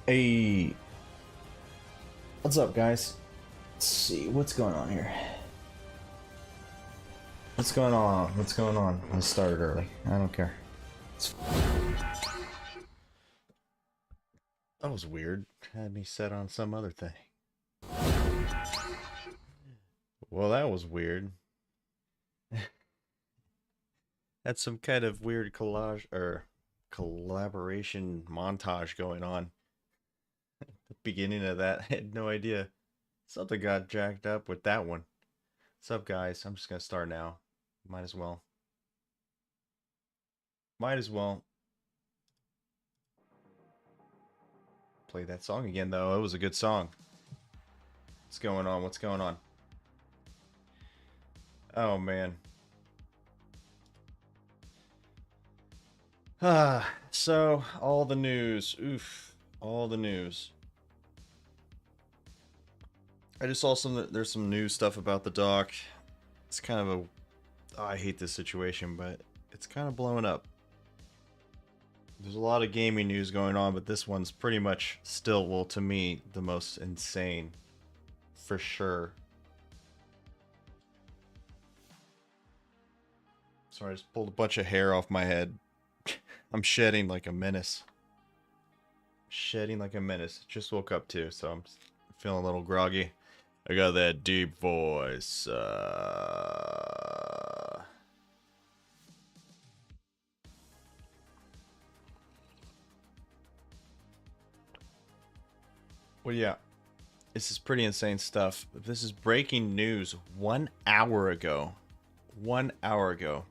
Hey, what's up, guys? Let's see what's going on here. What's going on? What's going on? I started early. I don't care. That was weird. Had me set on some other thing. Well, that was weird. Had some kind of weird collage or collaboration montage going on. The beginning of that, I had no idea. Something got jacked up with that one. What's up, guys? I'm just gonna start now. Might as well. Might as well play that song again, though. It was a good song. What's going on? What's going on? Oh, man. So, all the news. Oof. All the news. I just saw there's some new stuff about the dock. It's kind of a... Oh, I hate this situation, but it's kind of blowing up. There's a lot of gaming news going on, but this one's pretty much still, well, to me, the most insane. For sure. Sorry, I just pulled a bunch of hair off my head. I'm shedding like a menace. Shedding like a menace. Just woke up too, so I'm feeling a little groggy. I got that deep voice. Well, yeah. This is pretty insane stuff. This is breaking news 1 hour ago. 1 hour ago.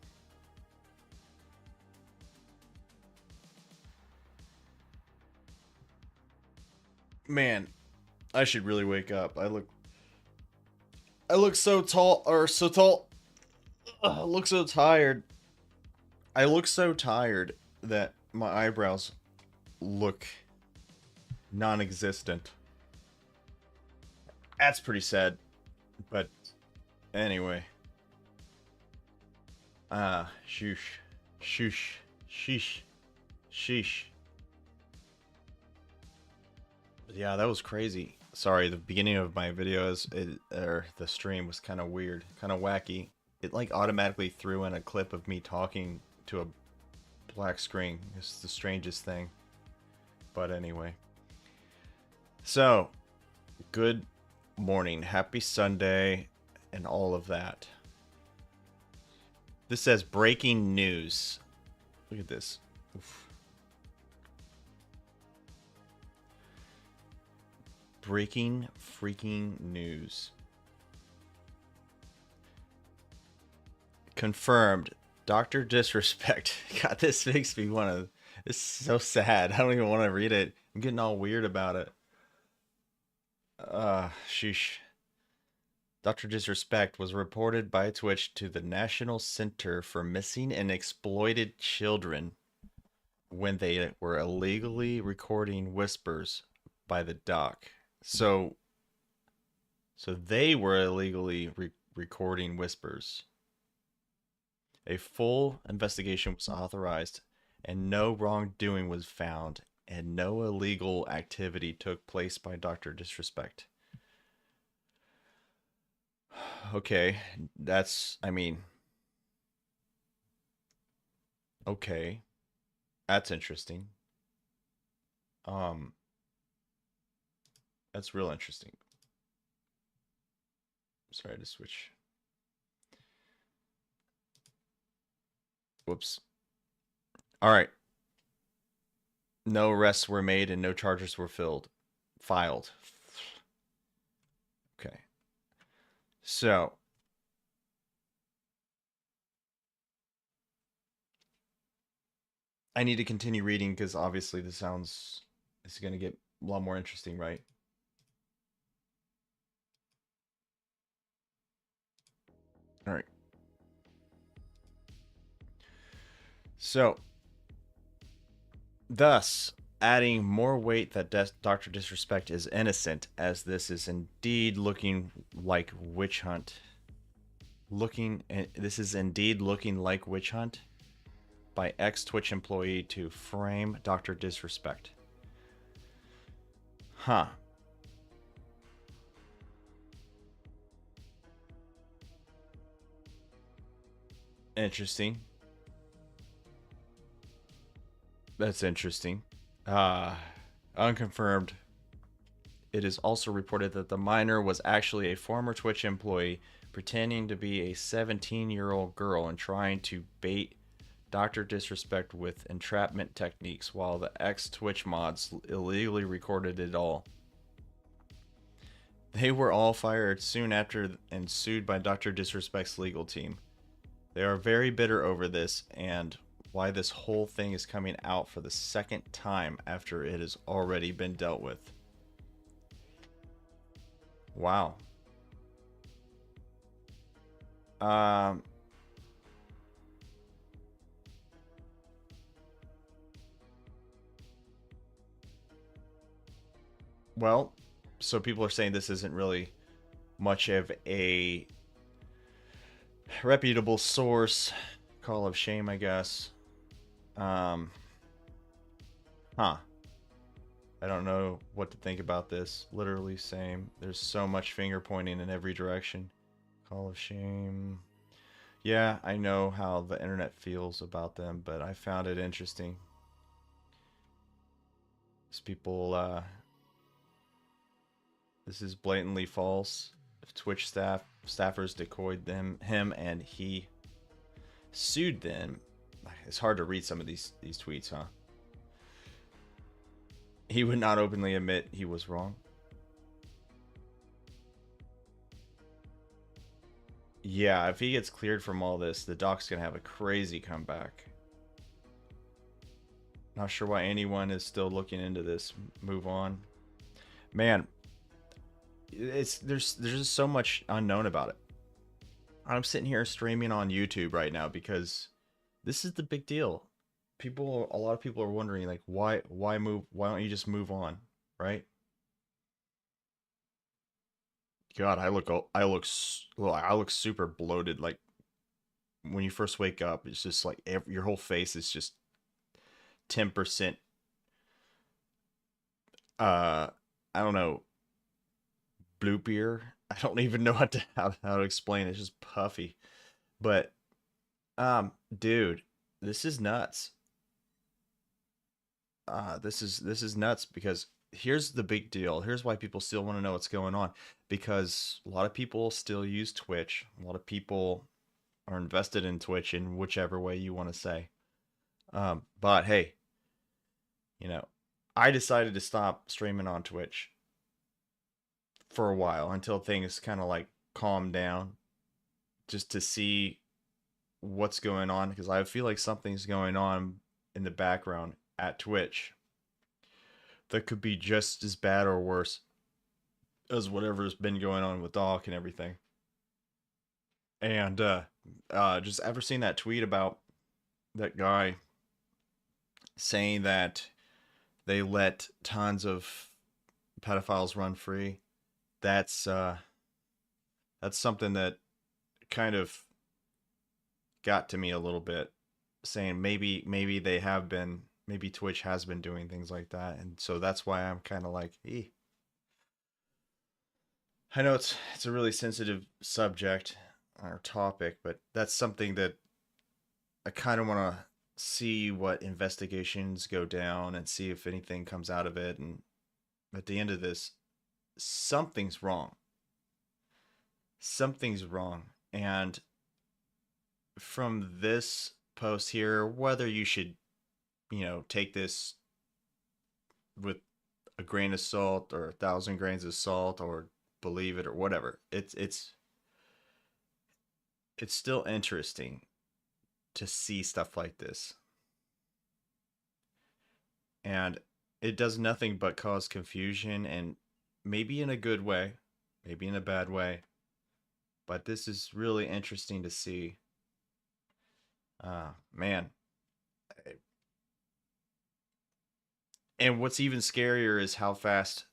Man, I should really wake up. I look so tall, or so tall. I look so tired. I look so tired that my eyebrows look non-existent. That's pretty sad. But anyway. Shoosh. Shoosh. Sheesh. Sheesh. Yeah, that was crazy. Sorry, the beginning of my videos, or the stream was kind of weird, kind of wacky. It like automatically threw in a clip of me talking to a black screen. It's the strangest thing. But anyway. So, good morning, happy Sunday, and all of that. This says breaking news. Look at this. Oof. Breaking freaking news. Confirmed. Dr. Disrespect. God, this makes me want to... This is so sad. I don't even want to read it. I'm getting all weird about it. Sheesh. Dr. Disrespect was reported by Twitch to the National Center for Missing and Exploited Children when they were illegally recording whispers by the doc. So they were illegally recording whispers. A full investigation was authorized, and no wrongdoing was found, and no illegal activity took place by Dr. Disrespect. Okay, I mean, okay, that's interesting. That's real interesting. Sorry to switch. Whoops. All right. No arrests were made and no charges were filed. Okay. So. I need to continue reading because obviously this is going to get a lot more interesting, right? All right. So, thus, adding more weight that Dr. Disrespect is innocent, as this is indeed looking like witch hunt. This is indeed looking like witch hunt by ex-Twitch employee to frame Dr. Disrespect. Huh. Interesting. That's interesting. Uh, Unconfirmed. It is also reported that the minor was actually a former Twitch employee pretending to be a 17-year-old girl and trying to bait Dr. Disrespect with entrapment techniques while the ex Twitch mods illegally recorded it all. They were all fired soon after and sued by Dr. Disrespect's legal team. They are very bitter over this and why this whole thing is coming out for the second time after it has already been dealt with. Wow. Um, well, so people are saying this isn't really much of a reputable source. Call of shame, I guess. Um, huh. I don't know what to think about this. Literally same. There's so much finger pointing in every direction. Call of shame. Yeah, I know how the internet feels about them, but I found it interesting. These people, this is blatantly false. If Twitch staffers decoyed him, and he sued them. It's hard to read some of these tweets, huh? He would not openly admit he was wrong. Yeah, if he gets cleared from all this, the doc's gonna have a crazy comeback. Not sure why anyone is still looking into this. Move on, man. It's there's just so much unknown about it. I'm sitting here streaming on YouTube right now because this is the big deal. A lot of people are wondering like why move? Why don't you just move on, right? God, I look super bloated. Like when you first wake up, it's just like your whole face is just 10%. Uh, I don't know, bloopier. I don't even know how to explain it. It's just puffy. But dude, this is nuts. This is nuts because here's the big deal. Here's why people still want to know what's going on because a lot of people still use Twitch. A lot of people are invested in Twitch in whichever way you want to say. But hey, you know, I decided to stop streaming on Twitch for a while until things kind of like calm down just to see what's going on because I feel like something's going on in the background at Twitch that could be just as bad or worse as whatever's been going on with Doc and everything. And just ever seen that tweet about that guy saying that they let tons of pedophiles run free? That's that's something that kind of got to me a little bit, saying maybe they have been maybe Twitch has been doing things like that, and so that's why I'm kind of like, I know it's a really sensitive subject or topic, but that's something that I kind of want to see what investigations go down and see if anything comes out of it. And at the end of this, something's wrong. Something's wrong. And from this post here, whether you should, take this with a grain of salt or 1,000 grains of salt or believe it or whatever, it's still interesting to see stuff like this. And it does nothing but cause confusion and maybe in a good way, maybe in a bad way. But this is really interesting to see. Man. And what's even scarier is how fast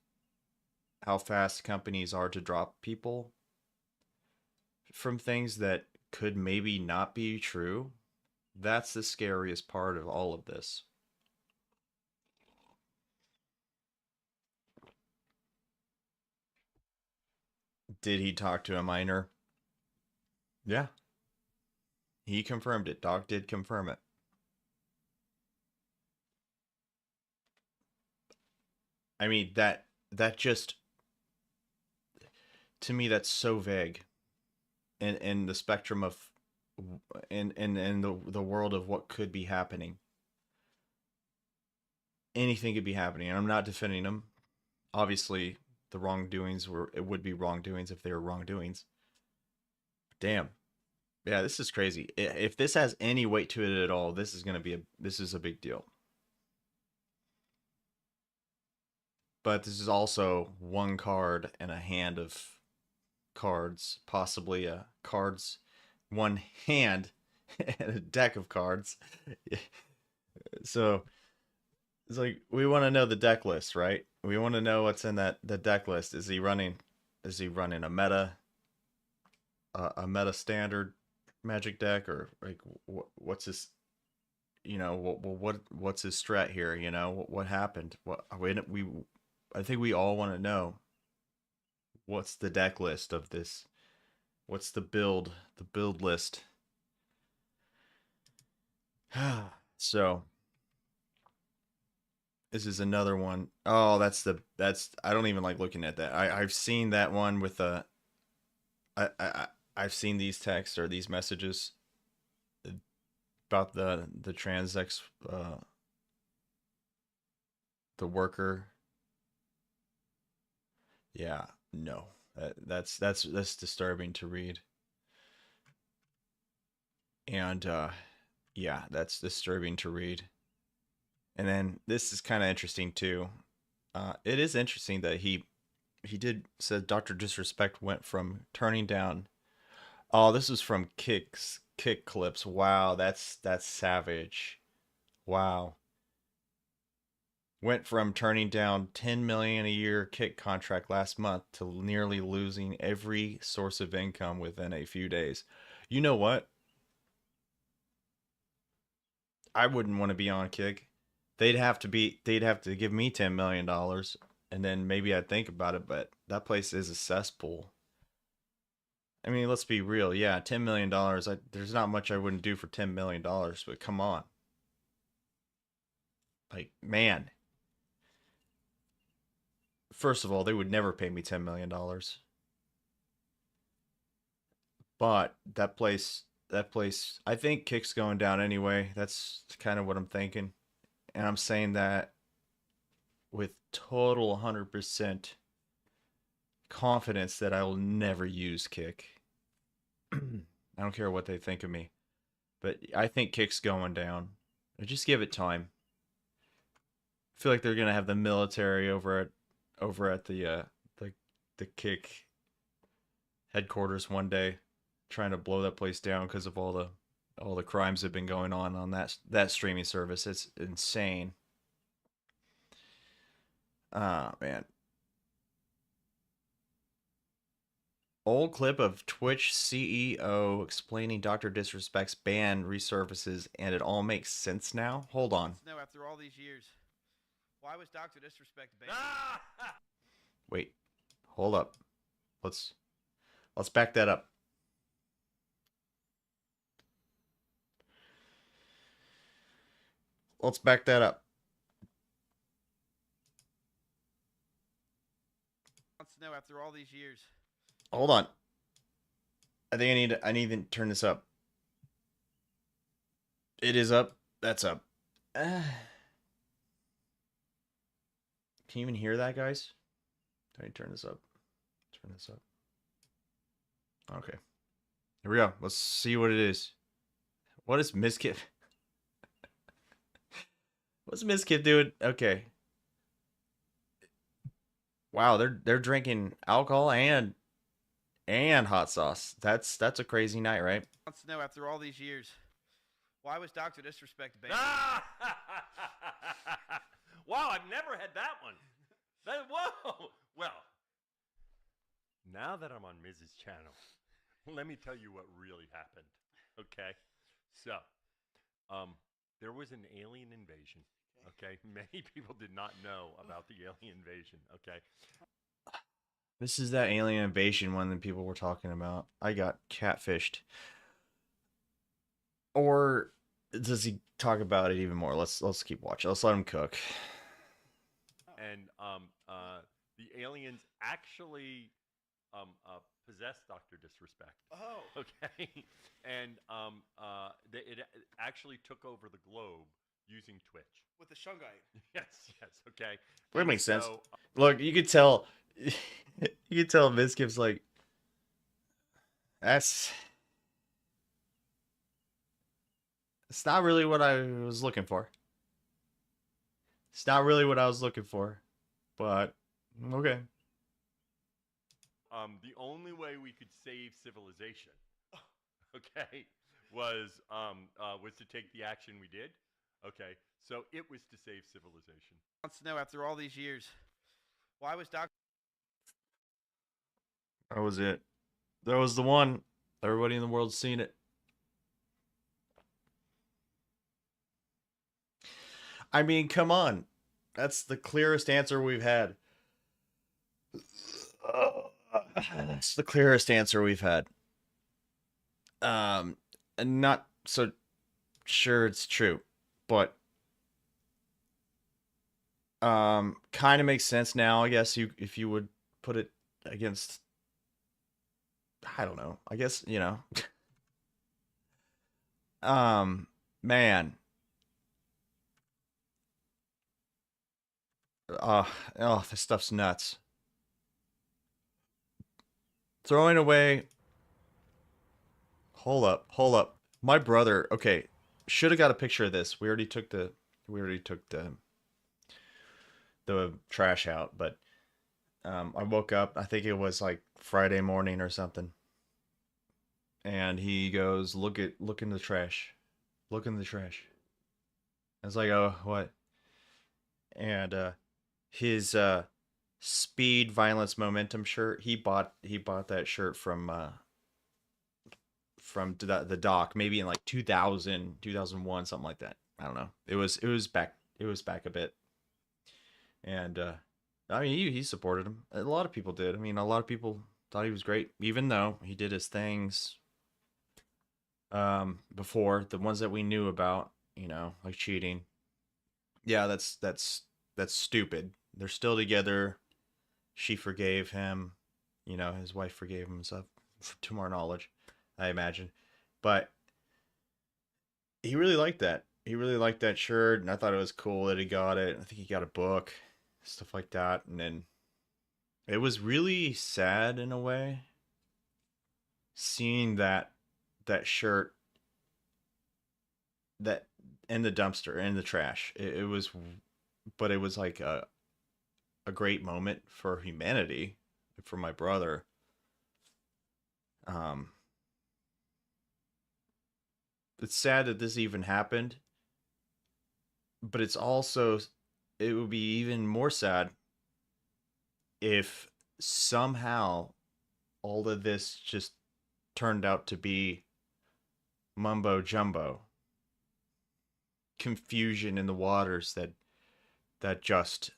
companies are to drop people from things that could maybe not be true. That's the scariest part of all of this. Did he talk to a minor? Yeah, he confirmed it. Doc did confirm it. I mean that just to me that's so vague in the spectrum of in the world of what could be happening. Anything could be happening, and I'm not defending them. Obviously, the wrongdoings were it would be wrongdoings if they were wrongdoings. Damn. Yeah, this is crazy. If this has any weight to it at all, this is a big deal. But this is also one card and a hand of cards, possibly a cards, one hand and a deck of cards. So it's like we want to know the deck list, right? We want to know what's in that the deck list. Is he running? Is he running a meta standard Magic deck, or like what's his? You know what's his strat here? You know what happened? What we I think we all want to know what's the deck list of this. What's the build list? So this is another one. Oh, that's I don't even like looking at that. I've seen that one with I've seen these texts or these messages about the transex the worker. Yeah, no. That's disturbing to read. And yeah, that's disturbing to read. And then this is kind of interesting too. It is interesting that he did said Dr. Disrespect went from turning down. Oh, this is from kick clips. Wow, that's savage. Wow. Went from turning down 10 million a year kick contract last month to nearly losing every source of income within a few days. You know what? I wouldn't want to be on kick. They'd have to give me $10 million and then maybe I'd think about it, but that place is a cesspool. I mean, let's be real. Yeah, $10 million. There's not much I wouldn't do for $10 million, but come on. Like, man, first of all, they would never pay me $10 million. But that place, I think Kick's going down anyway. That's kind of what I'm thinking. And I'm saying that with total 100% confidence that I will never use Kick. I don't care what they think of me, but I think Kick's going down. Just give it time. I feel like they're gonna have the military over at the the Kick headquarters one day, trying to blow that place down because of all the crimes that have been going on that streaming service. It's insane. Ah, man. Old clip of Twitch CEO explaining Dr. Disrespect's ban resurfaces, and it all makes sense now. Hold on. No, after all these years, why was Dr. Disrespect banned? Wait. Hold up. Let's let's back that up. Let's back that up. No, after all these years. Hold on. I think I need to turn this up. It is up. That's up. Can you even hear that, guys? Let me turn this up. Turn this up. Okay. Here we go. Let's see what it is. What is Miskip? What's Miskip doing? Okay. Wow, they're drinking alcohol and hot sauce. That's a crazy night, right? No, after all these years, why was Dr. Disrespect banned? Wow, I've never had that one. Whoa. Well, now that I'm on Mrs. Channel, let me tell you what really happened. Okay, so there was an alien invasion. Okay, many people did not know about the alien invasion. Okay, This is that alien invasion one that people were talking about. I got catfished. Or does he talk about it even more? Let's keep watching. Let's let him cook. And the aliens actually possess Doctor Disrespect. Oh. Okay, and it actually took over the globe using Twitch. With the Shungite. Yes, yes, okay. That And makes sense. so, Look, you could tell. You could tell Mizkif's like, that's. It's not really what I was looking for. It's not really what I was looking for, but okay. the only way we could save civilization, okay, was to take the action we did. Okay, so it was to save civilization. Wants to know after all these years, why was Doctor? That was it. That was the one. Everybody in the world's seen it. I mean, come on. That's the clearest answer we've had. That's the clearest answer we've had. And not so sure it's true, but kind of makes sense now, I guess if you would put it against, I don't know. I guess, man. This stuff's nuts. Throwing away. Hold up. My brother, okay, should have got a picture of this. We already took the trash out, but I woke up, I think it was like Friday morning or something. And he goes, look in the trash. Look in the trash. I was like, "Oh, what?" And his speed, violence, momentum shirt, he bought that shirt from the doc maybe in like 2000, 2001, something like that. I don't know. It was back a bit. And I mean, he supported him. A lot of people did. I mean, a lot of people thought he was great, even though he did his things before, the ones that we knew about, like cheating. Yeah, that's stupid. They're still together. She forgave him. His wife forgave him, so to more knowledge, I imagine. But he really liked that. He really liked that shirt, and I thought it was cool that he got it. I think he got a book, stuff like that. And then it was really sad in a way seeing that shirt that in the dumpster, in the trash. It was, but it was like a great moment for humanity, for my brother. Um, it's sad that this even happened, but it would be even more sad if somehow all of this just turned out to be mumbo jumbo, confusion in the waters that just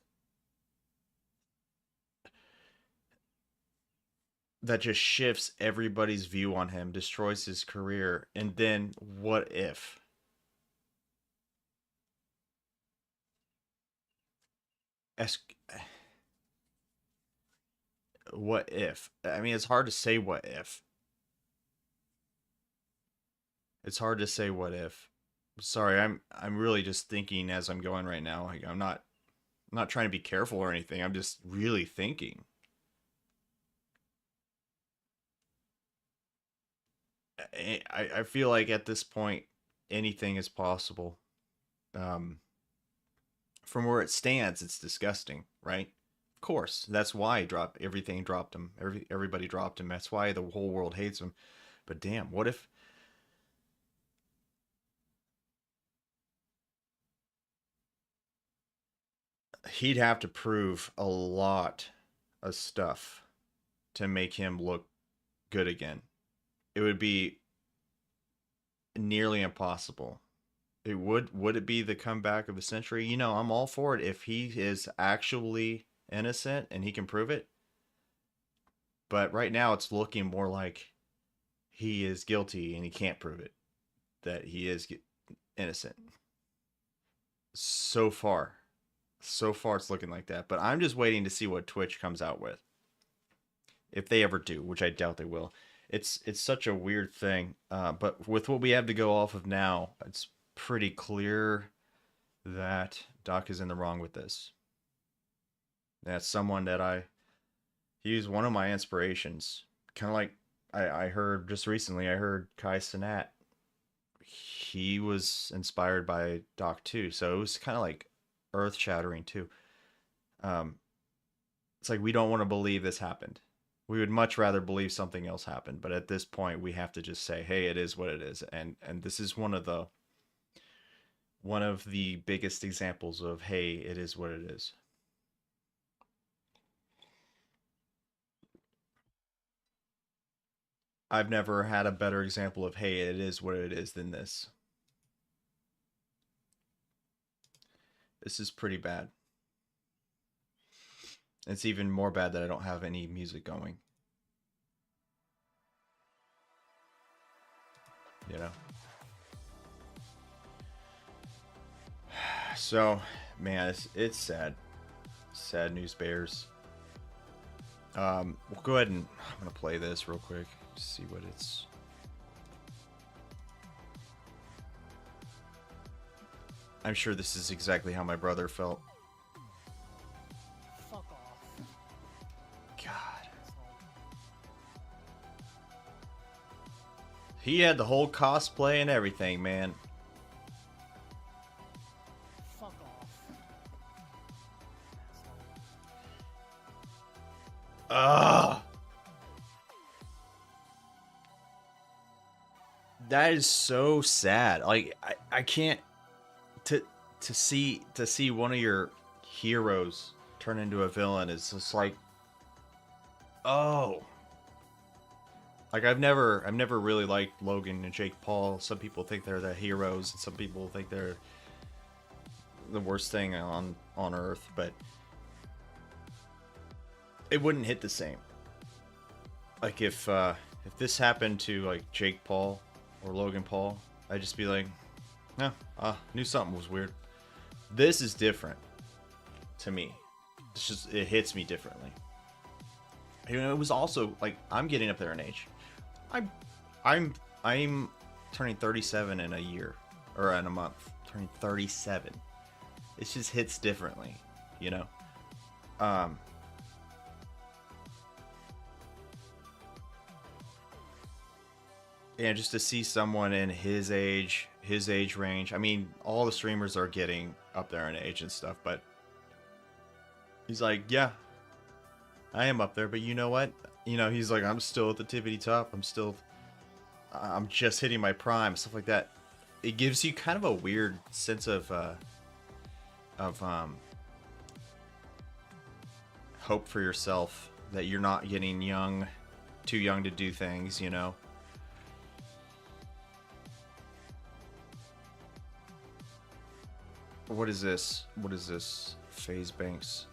shifts everybody's view on him, destroys his career. And then what if? Es- what if? I mean, it's hard to say what if. It's hard to say what if. Sorry, I'm really just thinking as I'm going right now. Like, I'm not trying to be careful or anything. I'm just really thinking. I feel like at this point anything is possible. Um, from where it stands, it's disgusting, right? Of course, that's why everything dropped him. Everybody dropped him. That's why the whole world hates him. But damn, what if he'd have to prove a lot of stuff to make him look good again? It would be nearly impossible. Would it be the comeback of the century? I'm all for it if he is actually innocent and he can prove it. But right now it's looking more like he is guilty and he can't prove it, that he is innocent. So far. So far it's looking like that. But I'm just waiting to see what Twitch comes out with. If they ever do, which I doubt they will. It's such a weird thing. But with what we have to go off of now, it's pretty clear that Doc is in the wrong with this. That's someone that he's one of my inspirations. Kind of like I heard just recently, I heard Kai Cenat. He was inspired by Doc too. So it was kind of like earth shattering too. Um, it's like we don't want to believe this happened. We would much rather believe something else happened, but at this point we have to just say, hey, it is what it is. And this is one of the biggest examples of, hey, it is what it is. I've never had a better example of, hey, it is what it is than this. This is pretty bad. It's even more bad that I don't have any music going. You know? So, man, it's sad. Sad news bears. We'll go ahead and I'm gonna play this real quick. See what it's. I'm sure this is exactly how my brother felt. Fuck off. God. He had the whole cosplay and everything, man. Fuck off. Ugh. That is so sad. Like I can't to see one of your heroes turn into a villain is just like, oh. Like I've never really liked Logan and Jake Paul. Some people think they're the heroes and some people think they're the worst thing on earth, but it wouldn't hit the same. Like if this happened to like Jake Paul or Logan Paul, I'd just be like, no, knew something was weird. This is different to me. It's just, it hits me differently. You know, it was also like I'm getting up there in age. I'm turning 37 in a year or in a month. Turning 37. It just hits differently, you know. And just to see someone in his age range. I mean, all the streamers are getting up there in age and stuff, but he's like, yeah, I am up there, but you know what? You know, he's like, I'm still at the tippity top. I'm just hitting my prime, stuff like that. It gives you kind of a weird sense of hope for yourself that you're not getting too young to do things, you know. What is this? What is this? FaZe Banks.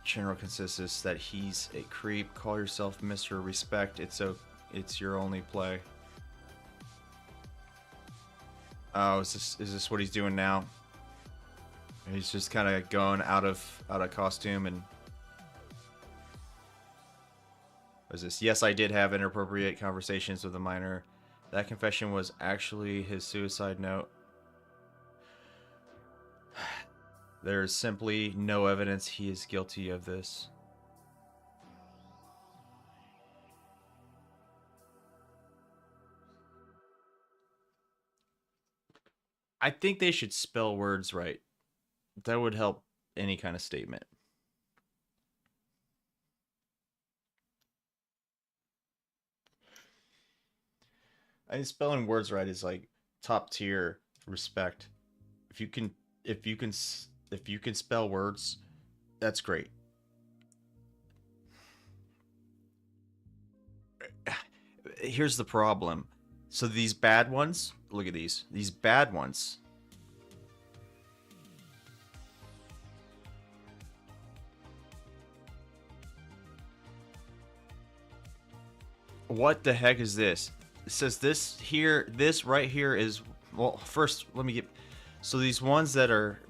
General consensus that he's a creep. Call yourself Mr. Respect. It's your only play. Oh, is this what he's doing now? He's just kind of going out of costume and. What is this? Yes, I did have inappropriate conversations with a minor. That confession was actually his suicide note. There is simply no evidence he is guilty of this. I think they should spell words right. That would help any kind of statement. I mean, spelling words right is like top tier respect. If you can spell words, that's great. Here's the problem. So these bad ones, look at these. These bad ones. What the heck is this? It says this here, this right here is, well, first let me get, so these ones that are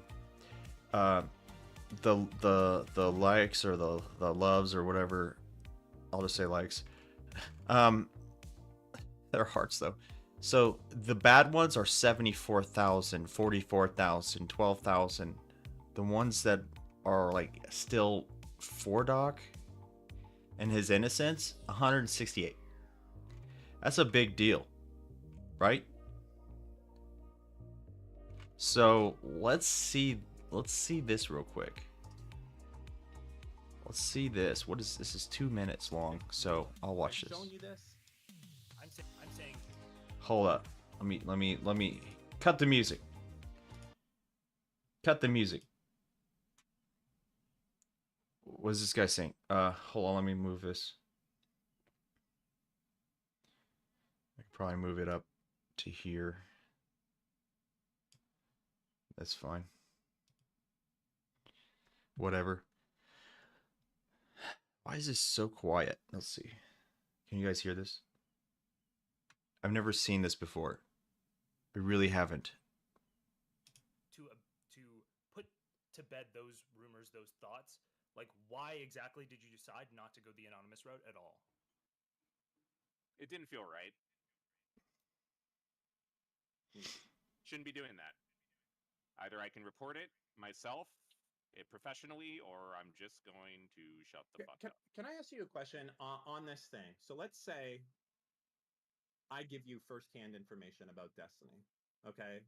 uh the likes or the loves or whatever, I'll just say likes. Um they're hearts though. So the bad ones are 74,000, 44,000, 12,000. The ones that are like still for Doc and his innocence, 168. That's a big deal, right? So let's see this real quick. Let's see this. What is this? Is 2 minutes long, so I'll watch this. Showing you this. I'm saying. Hold up. Let me cut the music. Cut the music. What is this guy saying? Hold on, let me move this. I can probably move it up to here. That's fine. Whatever. Why is this so quiet? Let's see. Can you guys hear this? I've never seen this before. I really haven't. To put to bed those rumors, those thoughts. Like, why exactly did you decide not to go the anonymous route at all? It didn't feel right. Shouldn't be doing that. Either I can report it myself, professionally, or I'm just going to shut the fuck up. Can I ask you a question on this thing? So let's say I give you firsthand information about Destiny, okay?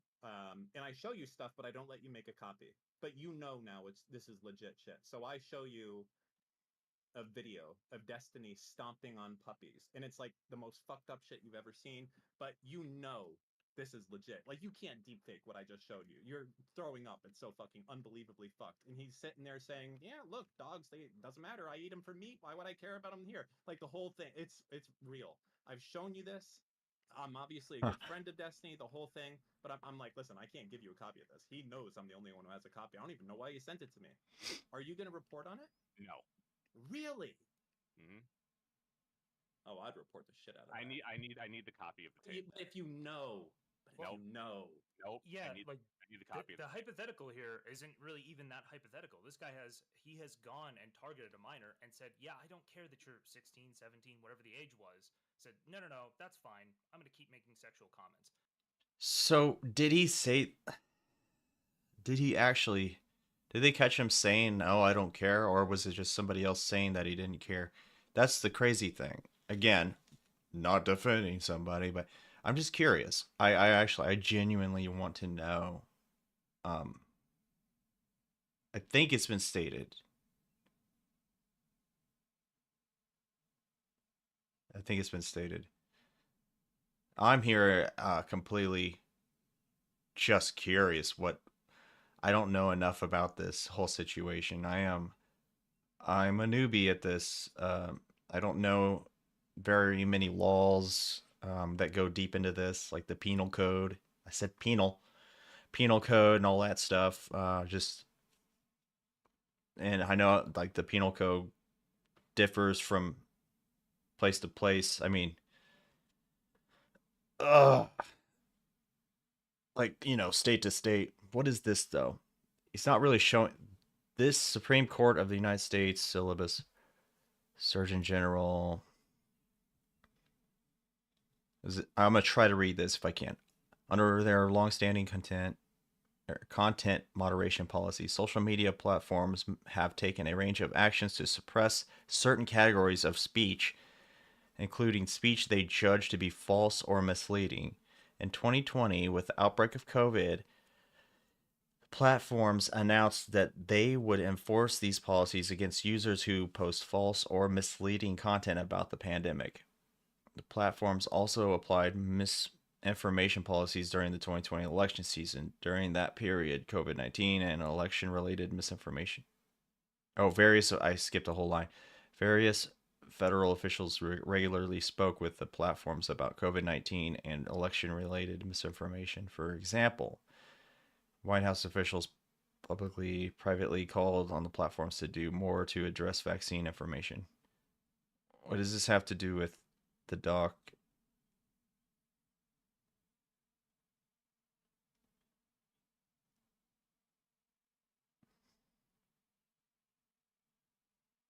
And I show you stuff, but I don't let you make a copy. But you know now this is legit shit. So I show you a video of Destiny stomping on puppies, and it's like the most fucked up shit you've ever seen. But you know this is legit. Like, you can't deepfake what I just showed you. You're throwing up. It's so fucking unbelievably fucked. And he's sitting there saying, "Yeah, look, dogs. They doesn't matter. I eat them for meat. Why would I care about them here?" Like, the whole thing. It's real. I've shown you this. I'm obviously a good friend of Destiny, the whole thing, but I'm like, listen, I can't give you a copy of this. He knows I'm the only one who has a copy. I don't even know why he sent it to me. Are you going to report on it? No. Really? Mm-hmm. Oh, I'd report the shit out of I that. need the copy of the tape. But if you know, Nope. Nope. Yeah, I need the the, copy. the hypothetical here isn't really even that hypothetical. This guy has gone and targeted a minor and said, "Yeah, I don't care that you're 16, 17, whatever the age was." Said, "No, that's fine. I'm going to keep making sexual comments." So did he actually, did they catch him saying, "Oh, I don't care," or was it just somebody else saying that he didn't care? That's the crazy thing. Again, not defending somebody, but I'm just curious. I genuinely want to know. I think it's been stated. I think it's been stated. I'm here completely just curious. What, I don't know enough about this whole situation. I'm a newbie at this. I don't know very many laws that go deep into this, like the penal code. I said penal code and all that stuff. And I know like the penal code differs from place to place. I mean, like, state to state. What is this though? It's not really showing. This Supreme Court of the United States syllabus, Surgeon General. I'm gonna try to read this if I can. Under their longstanding content moderation policy, social media platforms have taken a range of actions to suppress certain categories of speech, including speech they judge to be false or misleading. In 2020, with the outbreak of COVID, platforms announced that they would enforce these policies against users who post false or misleading content about the pandemic. The platforms also applied misinformation policies during the 2020 election season. During that period, COVID-19 and election-related misinformation. I skipped a whole line. Various federal officials regularly spoke with the platforms about COVID-19 and election-related misinformation. For example, White House officials privately called on the platforms to do more to address vaccine information. What does this have to do with the doc.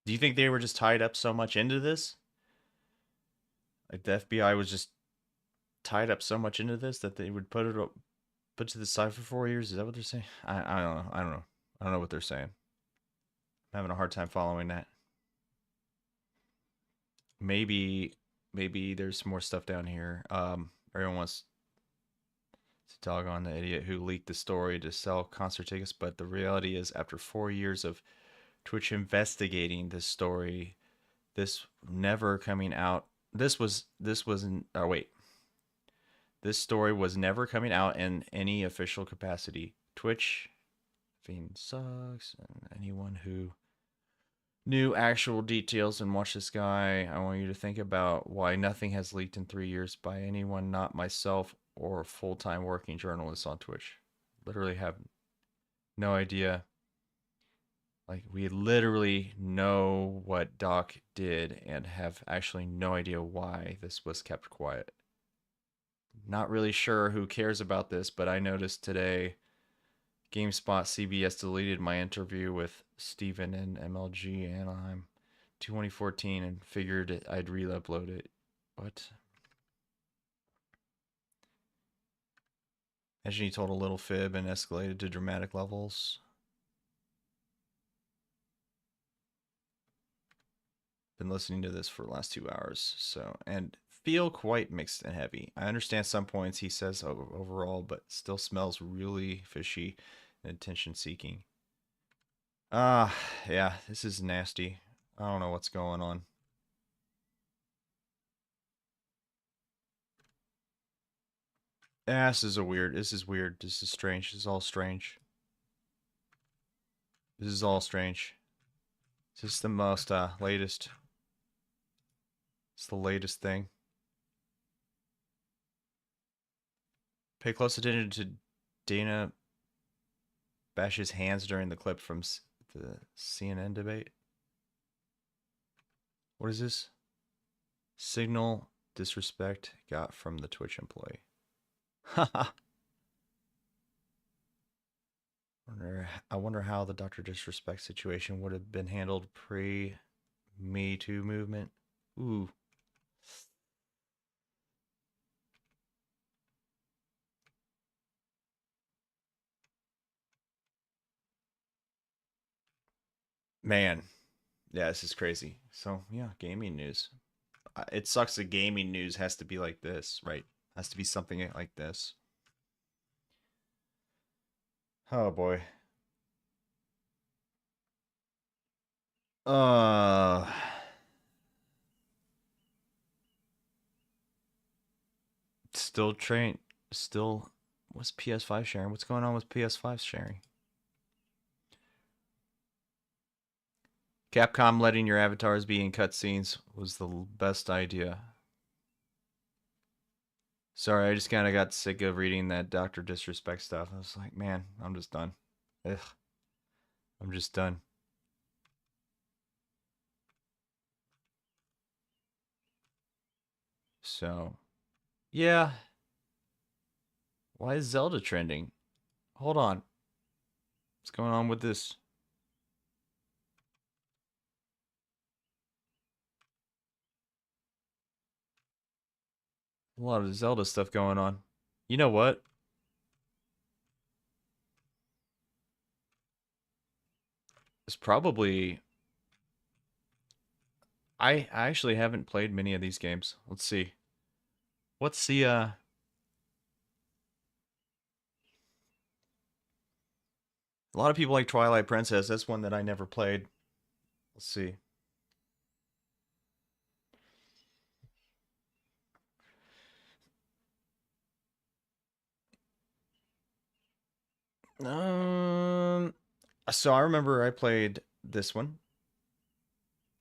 Do you think they were just tied up so much into this? Like the FBI was just tied up so much into this that they would put to the side for 4 years? Is that what they're saying? I don't know. I don't know. I don't know what they're saying. I'm having a hard time following that. Maybe there's more stuff down here. Everyone wants to dog on the idiot who leaked the story to sell concert tickets, but the reality is, after 4 years of Twitch investigating this story, this never coming out. This wasn't. Oh wait, this story was never coming out in any official capacity. Twitch fiend sucks, and anyone who knew actual details and watch this guy, I want you to think about why nothing has leaked in 3 years by anyone, not myself or a full-time working journalist on Twitch. Literally have no idea. Like, we literally know what Doc did and have actually no idea why this was kept quiet. Not really sure who cares about this, but I noticed today GameSpot CBS deleted my interview with Steven in MLG Anaheim 2014 and figured I'd re-upload it. What? Imagine he told a little fib and escalated to dramatic levels. Been listening to this for the last 2 hours, so, and feel quite mixed and heavy. I understand some points he says overall, but still smells really fishy and attention seeking. Yeah, this is nasty. I don't know what's going on. This is weird. This is weird. This is strange. This is all strange. This is all strange. This is the most latest. It's the latest thing. Pay close attention to Dana Bash's hands during the clip from the CNN debate. What is this? Signal disrespect got from the Twitch employee. Haha. I wonder how the Dr. Disrespect situation would have been handled pre-Me Too movement. Ooh. Man. Yeah, this is crazy. So, yeah, gaming news. It sucks that gaming news has to be like this, right? Has to be something like this. Oh, boy. Still, what's PS5 sharing? What's going on with PS5 sharing? Capcom letting your avatars be in cutscenes was the best idea. Sorry, I just kind of got sick of reading that Dr. Disrespect stuff. I was like, man, I'm just done. Ugh. I'm just done. So, yeah. Why is Zelda trending? Hold on. What's going on with this? A lot of Zelda stuff going on. You know what? It's probably... I actually haven't played many of these games. Let's see. What's the, A lot of people like Twilight Princess. That's one that I never played. Let's see. So I remember I played this one.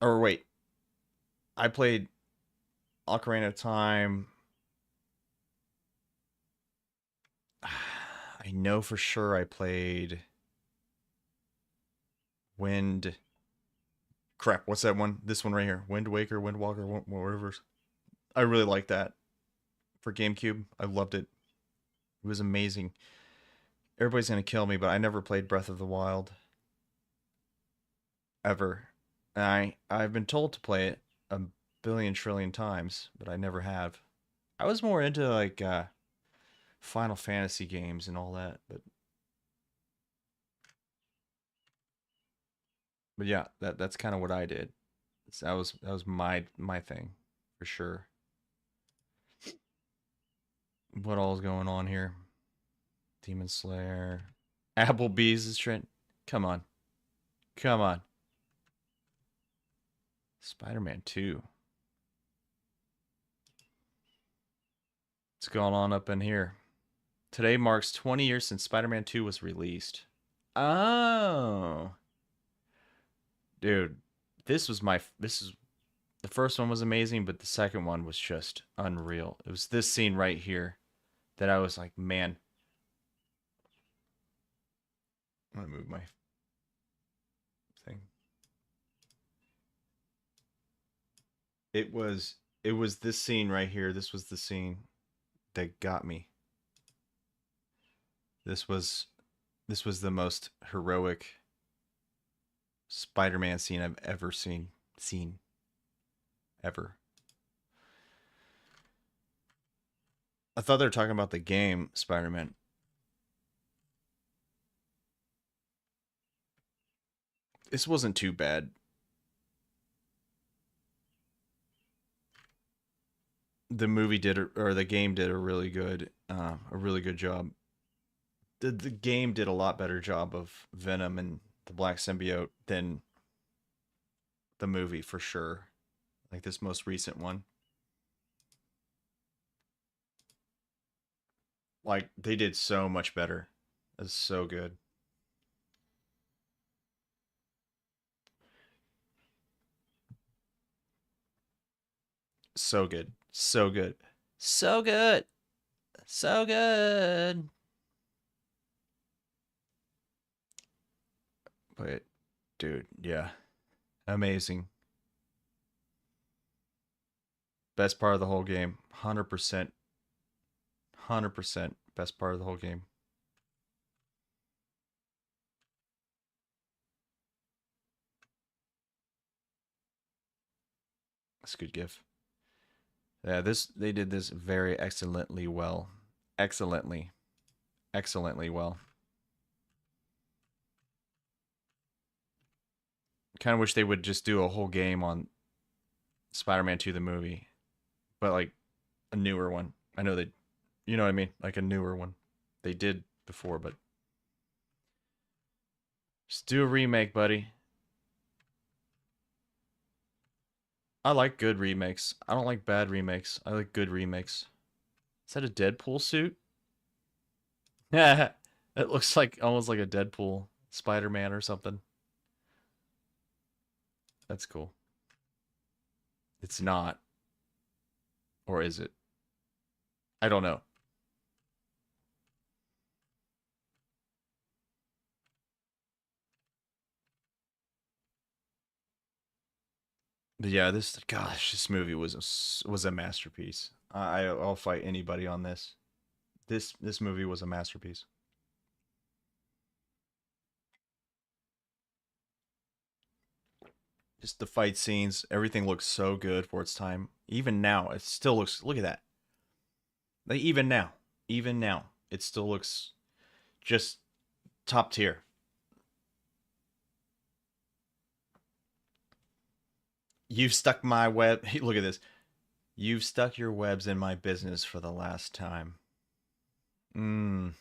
Or wait. I played Ocarina of Time. I know for sure I played Wind. Crap, what's that one? This one right here. Wind Waker, Wind Walker, whatever. I really like that for GameCube. I loved it. It was amazing. Everybody's gonna kill me, but I never played Breath of the Wild ever. I've been told to play it a billion trillion times, but I never have. I was more into like Final Fantasy games and all that, but yeah, that's kind of what I did. That was my thing for sure. What all is going on here? Demon Slayer, Applebee's is trend. Come on, come on. Spider-Man 2. What's going on up in here? Today marks 20 years since Spider-Man 2 was released. Oh. Dude, this is the first one was amazing, but the second one was just unreal. It was this scene right here that I was like, man. I'm gonna move my thing. It was this scene right here. This was the scene that got me. This was the most heroic Spider-Man scene I've ever seen. Ever. I thought they were talking about the game Spider-Man. This wasn't too bad. The movie did, or the game did a really good job. The game did a lot better job of Venom and the Black Symbiote than the movie for sure. Like this most recent one. Like they did so much better. It's so good. So good. So good. So good. So good. But dude, yeah. Amazing. Best part of the whole game. 100%. 100% best part of the whole game. That's a good gif. Yeah, they did this very excellently well. Excellently. Excellently well. Kind of wish they would just do a whole game on Spider-Man 2 the movie, but like a newer one. I know they, you know what I mean, like a newer one. They did before, but just do a remake, buddy. I like good remakes. I don't like bad remakes. I like good remakes. Is that a Deadpool suit? Yeah, it looks like almost like a Deadpool Spider-Man or something. That's cool. It's not. Or is it? I don't know. But yeah, this movie was a masterpiece. I'll fight anybody on this. This movie was a masterpiece. Just the fight scenes, everything looks so good for its time. Even now, it still looks. Look at that. Like even now, it still looks just top tier. You've stuck my web. Look at this. You've stuck your webs in my business for the last time. Mmm.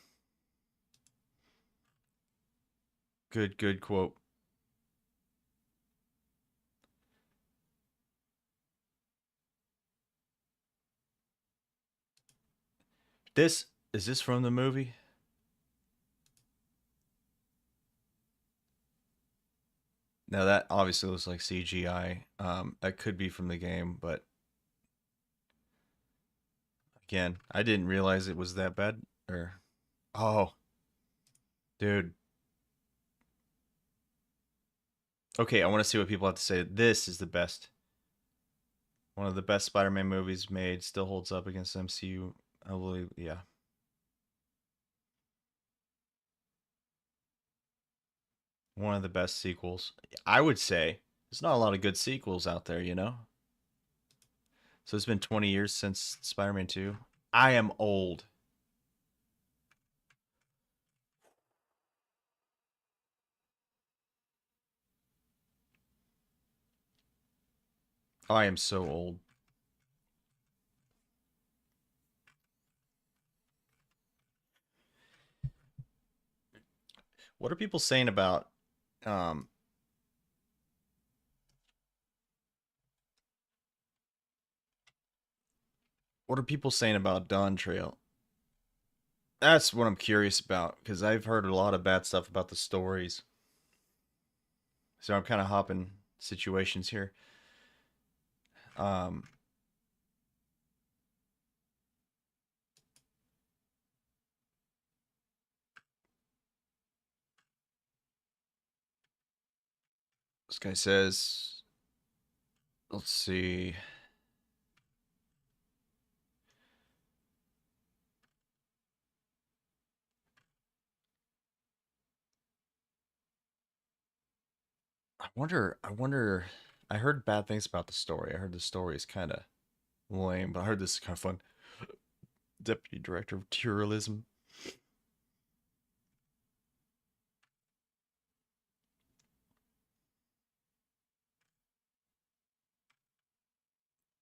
Good quote. Is this from the movie? Now that obviously looks like CGI. That could be from the game, but again, I didn't realize it was that bad. Or, oh, dude. Okay, I want to see what people have to say. This is the best. One of the best Spider-Man movies made, still holds up against MCU. I believe, yeah. One of the best sequels. I would say there's not a lot of good sequels out there, you know? So it's been 20 years since Spider-Man 2. I am old. I am so old. What are people saying about um what are people saying about Dawn Trail? That's what I'm curious about because I've heard a lot of bad stuff about the stories. So I'm kind of hopping situations here. Um this guy says, let's see. I wonder I heard bad things about the story. I heard the story is kind of lame, but I heard this is kind of fun. Deputy Director of Tourism.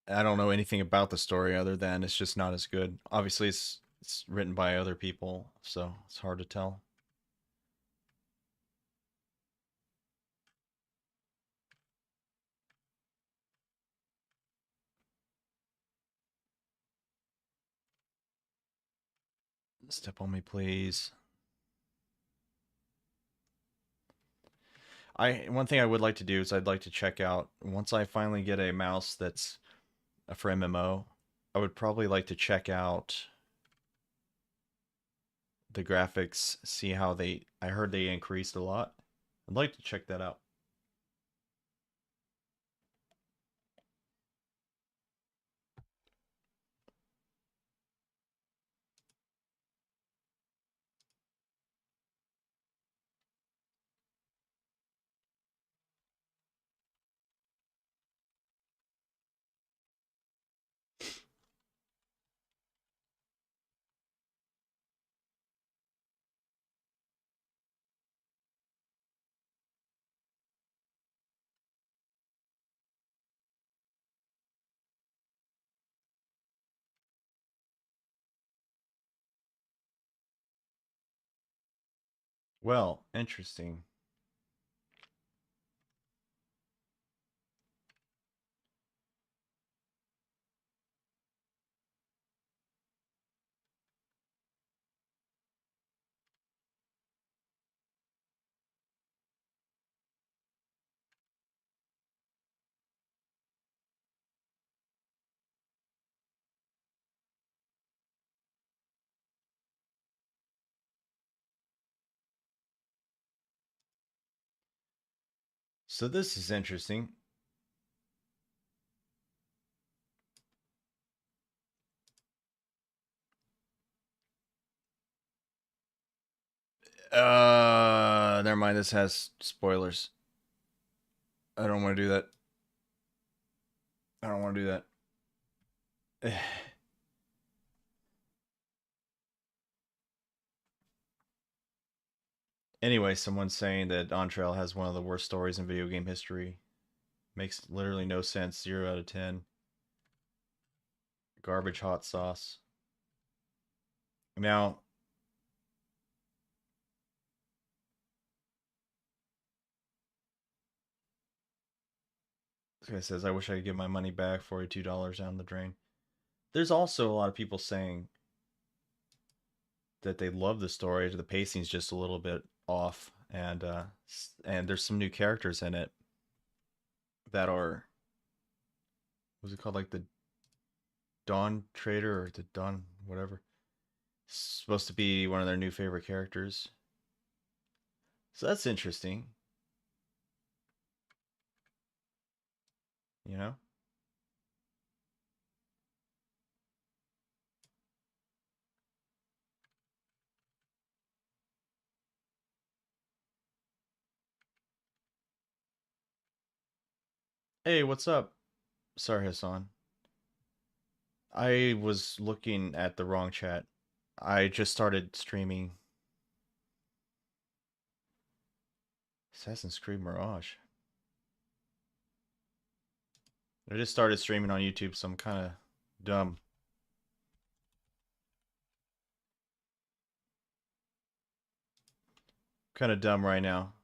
I don't know anything about the story other than it's just not as good. Obviously, it's written by other people, so it's hard to tell. Step on me, please. One thing I would like to do is I'd like to check out once I finally get a mouse that's for MMO. I would probably like to check out the graphics, see how they. I heard they increased a lot. I'd like to check that out. Well, interesting. So this is interesting. Never mind. This has spoilers. I don't want to do that. I don't want to do that. Anyway, someone's saying that Entrell has one of the worst stories in video game history. Makes literally no sense. 0 out of 10. Garbage hot sauce. Now, this guy says, I wish I could get my money back. $42 down the drain. There's also a lot of people saying that they love the story. The pacing's just a little bit off, and there's some new characters in it that are what's it called, like the Dawn Trader or the Dawn whatever. It's supposed to be one of their new favorite characters. So that's interesting. You know? Hey, what's up? Sorry, Hassan. I was looking at the wrong chat. I just started streaming Assassin's Creed Mirage. I just started streaming on YouTube, so I'm kind of dumb. Kind of dumb right now.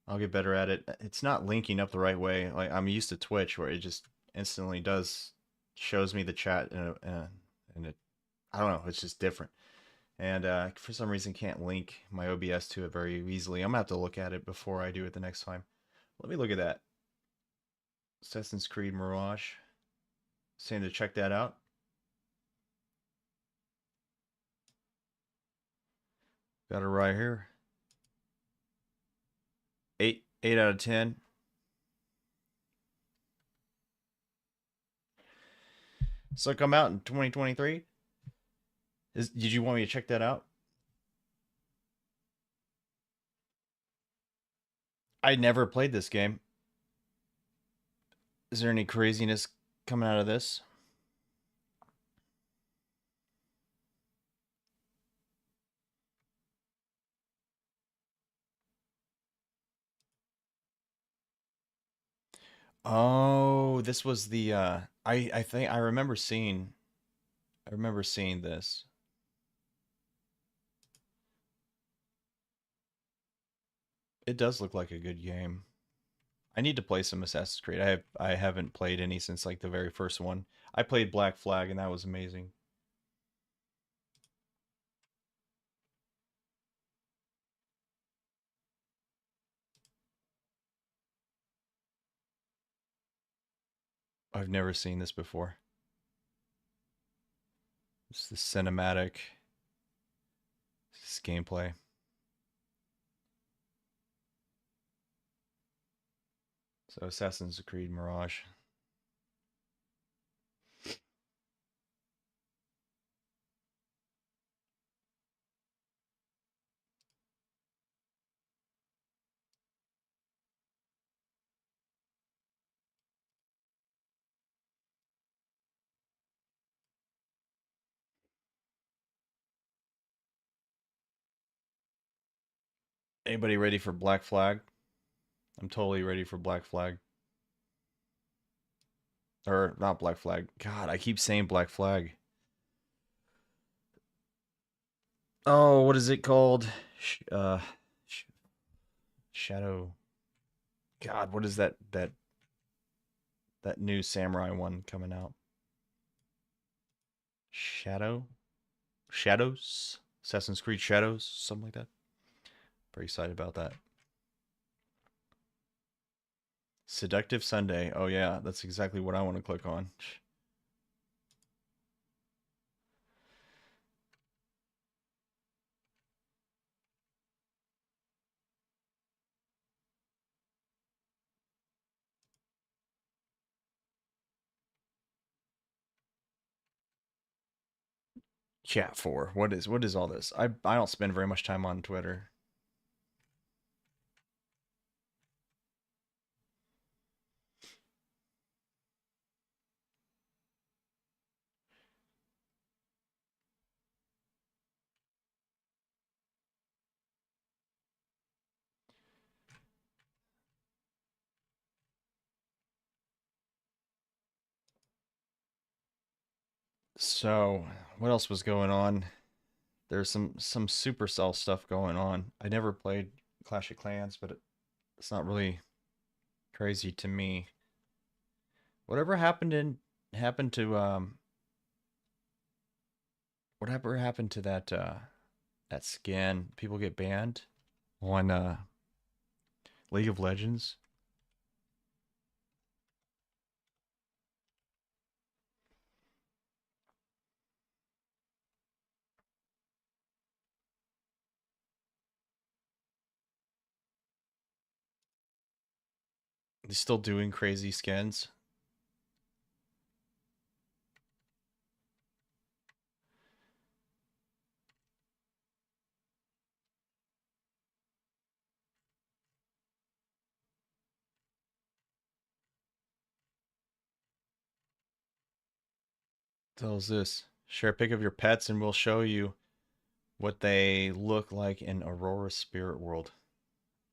I'll get better at it. It's not linking up the right way. Like I'm used to Twitch, where it just instantly does shows me the chat, and it I don't know. It's just different. And for some reason, can't link my OBS to it very easily. I'm gonna have to look at it before I do it the next time. Let me look at that. Assassin's Creed Mirage. Saying to check that out. Got it right here. 8 out of 10. So come out in 2023. Did you want me to check that out? I never played this game. Is there any craziness coming out of this? Oh, this was the I think I remember seeing this. It does look like a good game. I need to play some Assassin's Creed. I haven't played any since like the very first one. I played Black Flag and that was amazing. I've never seen this before. It's the cinematic. This gameplay. So Assassin's Creed Mirage. Anybody ready for Black Flag? I'm totally ready for Black Flag. Or not Black Flag. God, I keep saying Black Flag. Oh, what is it called? Sh Shadow. God, what is that new samurai one coming out? Shadow? Shadows? Assassin's Creed Shadows? Something like that. Very excited about that. Seductive Sunday. Oh yeah, that's exactly what I want to click on. Chat for. What is all this? I don't spend very much time on Twitter. So, what else was going on? There's some Supercell stuff going on. I never played Clash of Clans, but it's not really crazy to me. Whatever happened to whatever happened to that skin? People get banned on League of Legends. They still doing crazy skins. Tells this. Share a pic of your pets and we'll show you what they look like in Aurora Spirit World.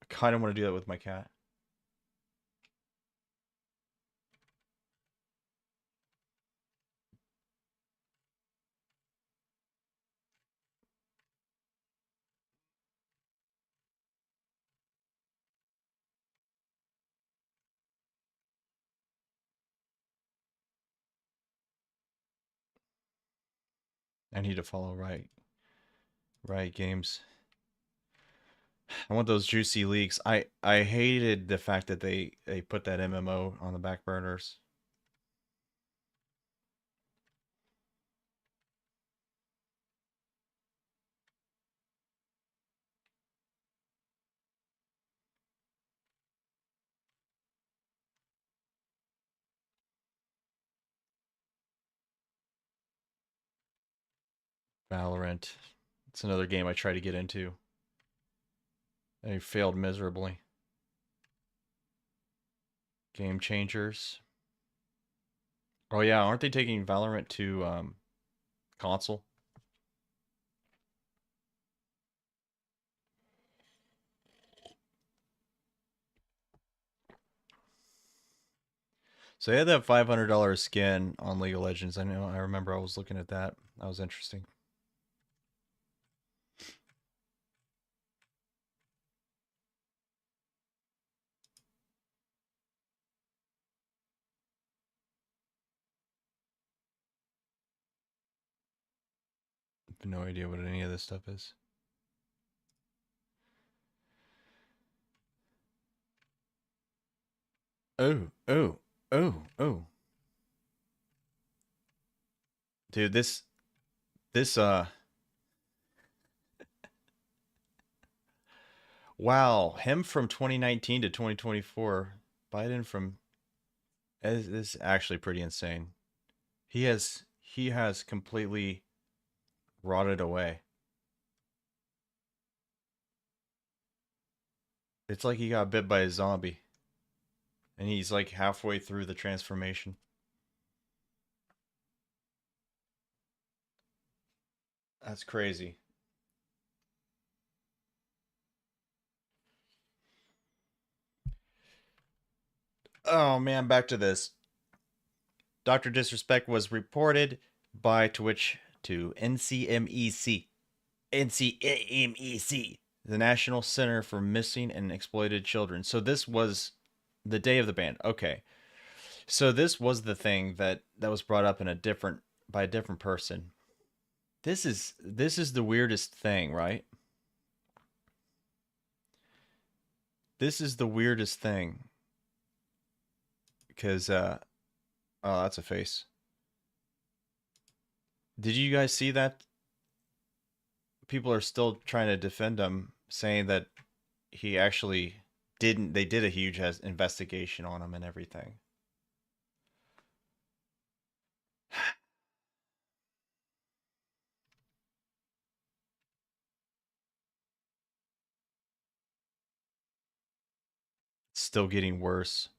I kind of want to do that with my cat. I need to follow Riot Games. I want those juicy leaks. I hated the fact that they put that MMO on the back burners. Valorant. It's another game I try to get into. I failed miserably. Game Changers. Oh yeah, aren't they taking Valorant to console? So they had that $500 skin on League of Legends. I remember I was looking at that. That was interesting. I have no idea what any of this stuff is. Oh, oh, oh, oh. Dude, this wow, him from 2019 to 2024, Biden from this is actually pretty insane. He has completely rotted away. It's like he got bit by a zombie. And he's like halfway through the transformation. That's crazy. Oh man, back to this. Dr. Disrespect was reported by Twitch to NCMEC. NCMEC, the National Center for Missing and Exploited Children. So this was the day of the ban. Okay. So this was the thing that was brought up in a different by a different person. This is the weirdest thing, right? This is the weirdest thing. Because oh, that's a face. Did you guys see that? People are still trying to defend him, saying that he actually didn't. They did a huge investigation on him and everything. It's still getting worse.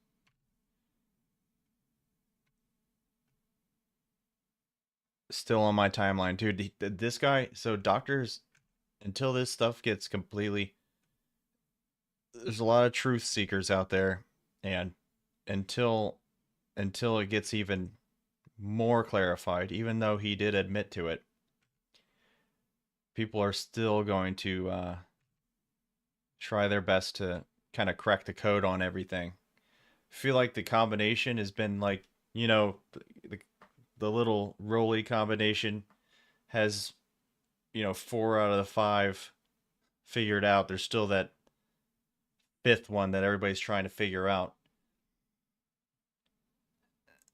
Still on my timeline, dude. This guy. So doctors, until this stuff gets completely, there's a lot of truth seekers out there, and until it gets even more clarified, even though he did admit to it, people are still going to try their best to kind of crack the code on everything. I feel like the combination has been like, the little roly combination has, 4 out of the 5 figured out. There's still that 5th one that everybody's trying to figure out.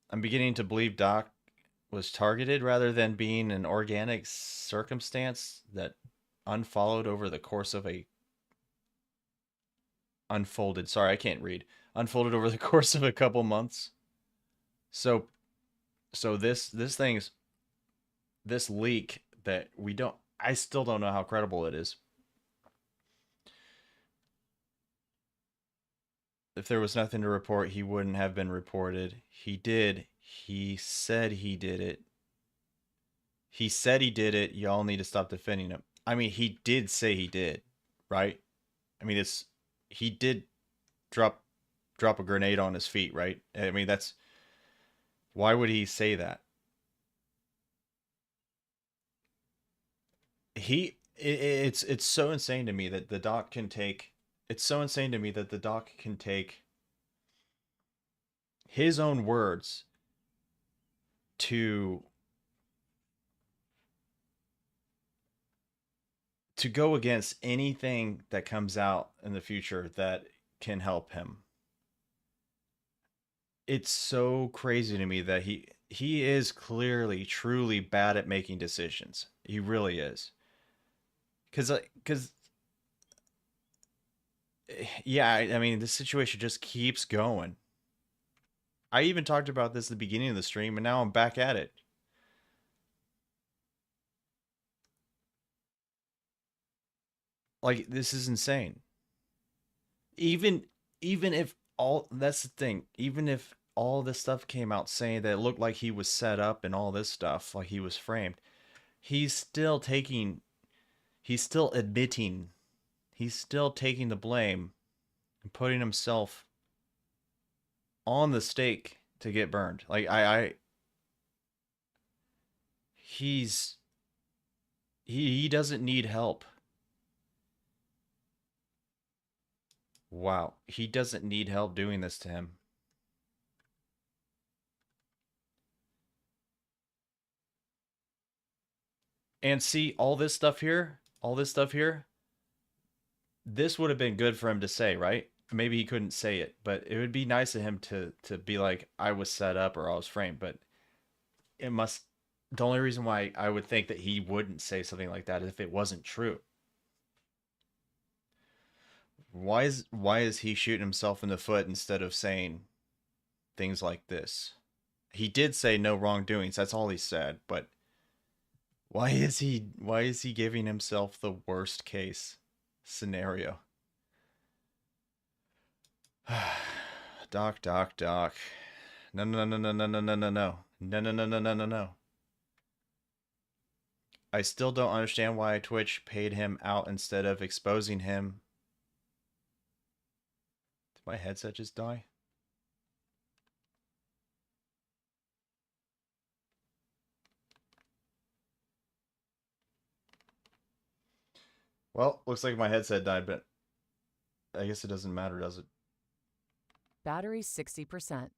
I'm beginning to believe Doc was targeted rather than being an organic circumstance that unfollowed over the course of a unfolded. Sorry, I can't read. Unfolded over the course of a couple months. So this thing's this leak that I still don't know how credible it is. If there was nothing to report, he wouldn't have been reported. He did. He said he did it. He said he did it. Y'all need to stop defending him. I mean, he did say he did, right? I mean, it's he did drop a grenade on his feet, right? I mean, that's why would he say that? It's so insane to me that the doc can take it's so insane to me that the doc can take his own words to go against anything that comes out in the future that can help him. It's so crazy to me that he is clearly truly bad at making decisions. He really is. Cuz yeah, I mean, this situation just keeps going. I even talked about this at the beginning of the stream, and now I'm back at it. Like, this is insane. Even if all that's the thing, even if all this stuff came out saying that it looked like he was set up and all this stuff, like he was framed, he's still admitting, he's still taking the blame and putting himself on the stake to get burned. Like he's he doesn't need help. Wow, he doesn't need help doing this to him. And see, all this stuff here, this would have been good for him to say, right? Maybe he couldn't say it, but it would be nice of him to be like, I was set up or I was framed. But it must, the only reason why I would think that he wouldn't say something like that is if it wasn't true. Why is he shooting himself in the foot instead of saying things like this? He did say no wrongdoings. That's all he said, but why is he giving himself the worst case scenario? Doc. No. No, no, no, no, no, no, no, no. No, no, no, no, no, no, no. I still don't understand why Twitch paid him out instead of exposing him. Did my headset just die? Well, looks like my headset died, but I guess it doesn't matter, does it? Battery 60%.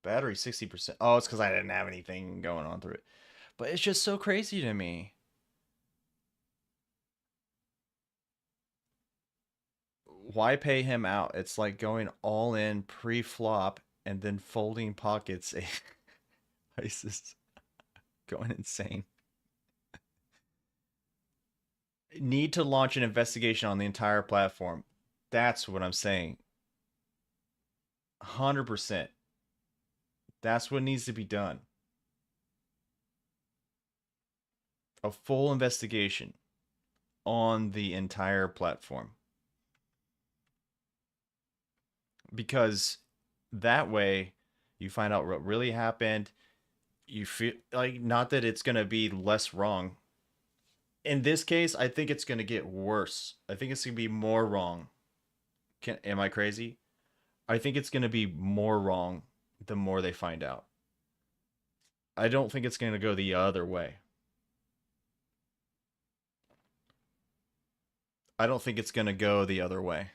Battery 60%. Oh, it's because I didn't have anything going on through it. But it's just so crazy to me. Why pay him out? It's like going all in pre-flop and then folding pockets. ISIS going insane. Need to launch an investigation on the entire platform. That's what I'm saying. 100%. That's what needs to be done. A full investigation on the entire platform. Because that way you find out what really happened. You feel like, not that it's going to be less wrong. In this case, I think it's going to get worse. I think it's going to be more wrong. Am I crazy? I think it's going to be more wrong the more they find out. I don't think it's going to go the other way. I don't think it's going to go the other way.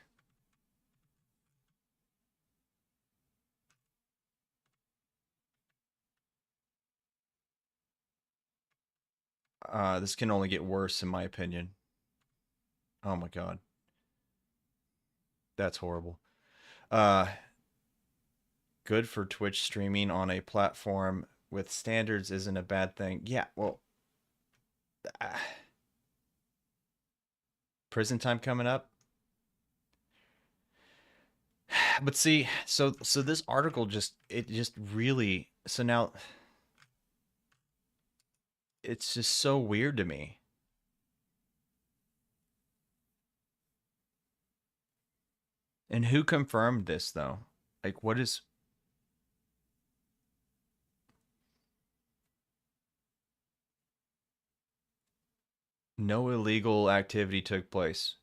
This can only get worse in my opinion. Oh my god. That's horrible. Good for Twitch streaming on a platform with standards isn't a bad thing. Yeah, well, prison time coming up. But see, so this article just really, so now it's just so weird to me. And who confirmed this though? Like, what is... No illegal activity took place.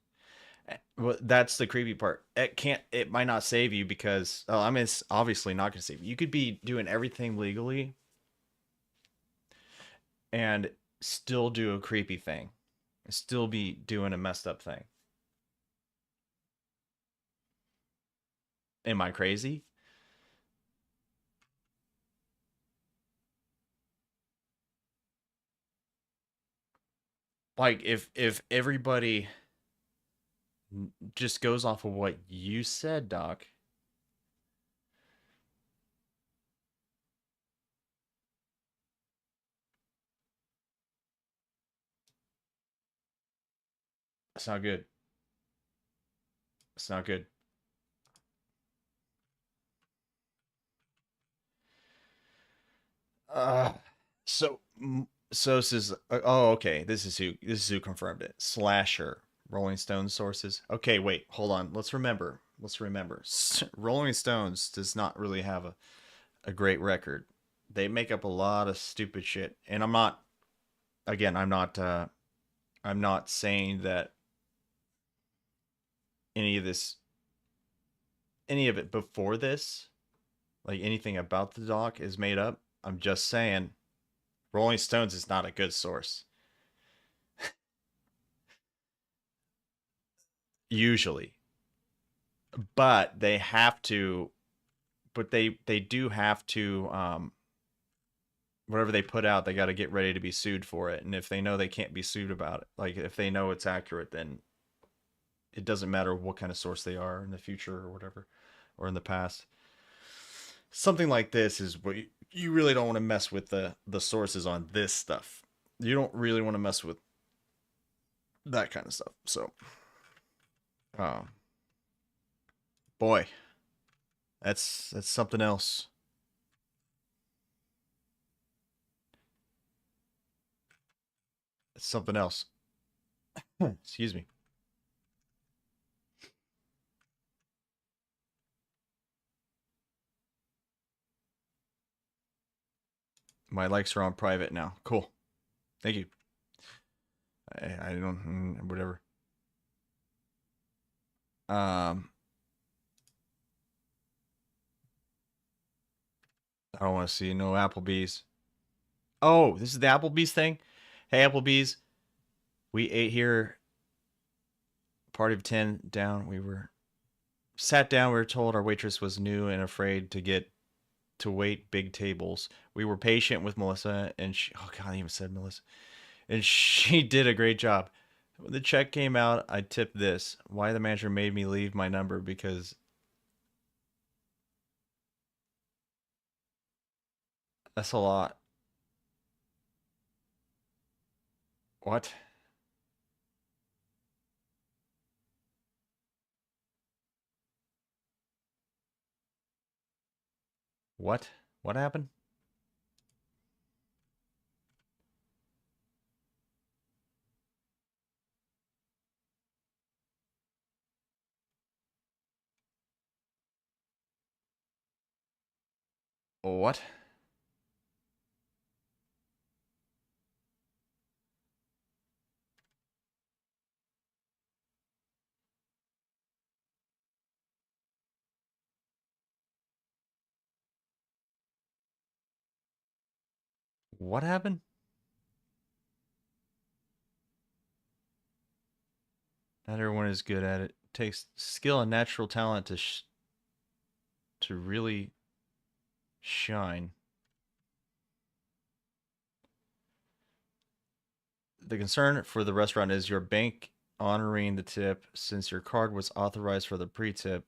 Well, that's the creepy part. It might not save you because, oh, I mean, it's obviously not going to save you. You could be doing everything legally and still do a creepy thing, still be doing a messed up thing. Am I crazy? Like if everybody just goes off of what you said, Doc. It's not good. It's not good. Uh, so so this is oh okay. This is who confirmed it. Slasher, Rolling Stones sources. Okay, wait, hold on. Let's remember. Rolling Stones does not really have a great record. They make up a lot of stupid shit, and I'm not. Again, I'm not. I'm not saying that any of this, any of it before this, like anything about the doc, is made up. I'm just saying, Rolling Stones is not a good source. Usually, but they have to but they do have to whatever they put out, they got to get ready to be sued for it. And if they know they can't be sued about it, like if they know it's accurate, then it doesn't matter what kind of source they are in the future or whatever, or in the past. Something like this is what you really don't want to mess with the sources on this stuff. You don't really want to mess with that kind of stuff. So um boy, that's something else. It's something else. Excuse me. My likes are on private now. Cool. Thank you. I don't whatever. Um, I don't want to see no Applebee's. Oh, this is the Applebee's thing. Hey, Applebee's, we ate here. Party of 10 down. We were sat down. We were told our waitress was new and afraid to get to wait big tables. We were patient with Melissa, and she, oh God, I even said Melissa, and she did a great job. When the check came out, I tipped this. Why the manager made me leave my number because that's a lot. What? What? What happened? What? What happened? Not everyone is good at it. It takes skill and natural talent to really shine. The concern for the restaurant is your bank honoring the tip since your card was authorized for the pre-tip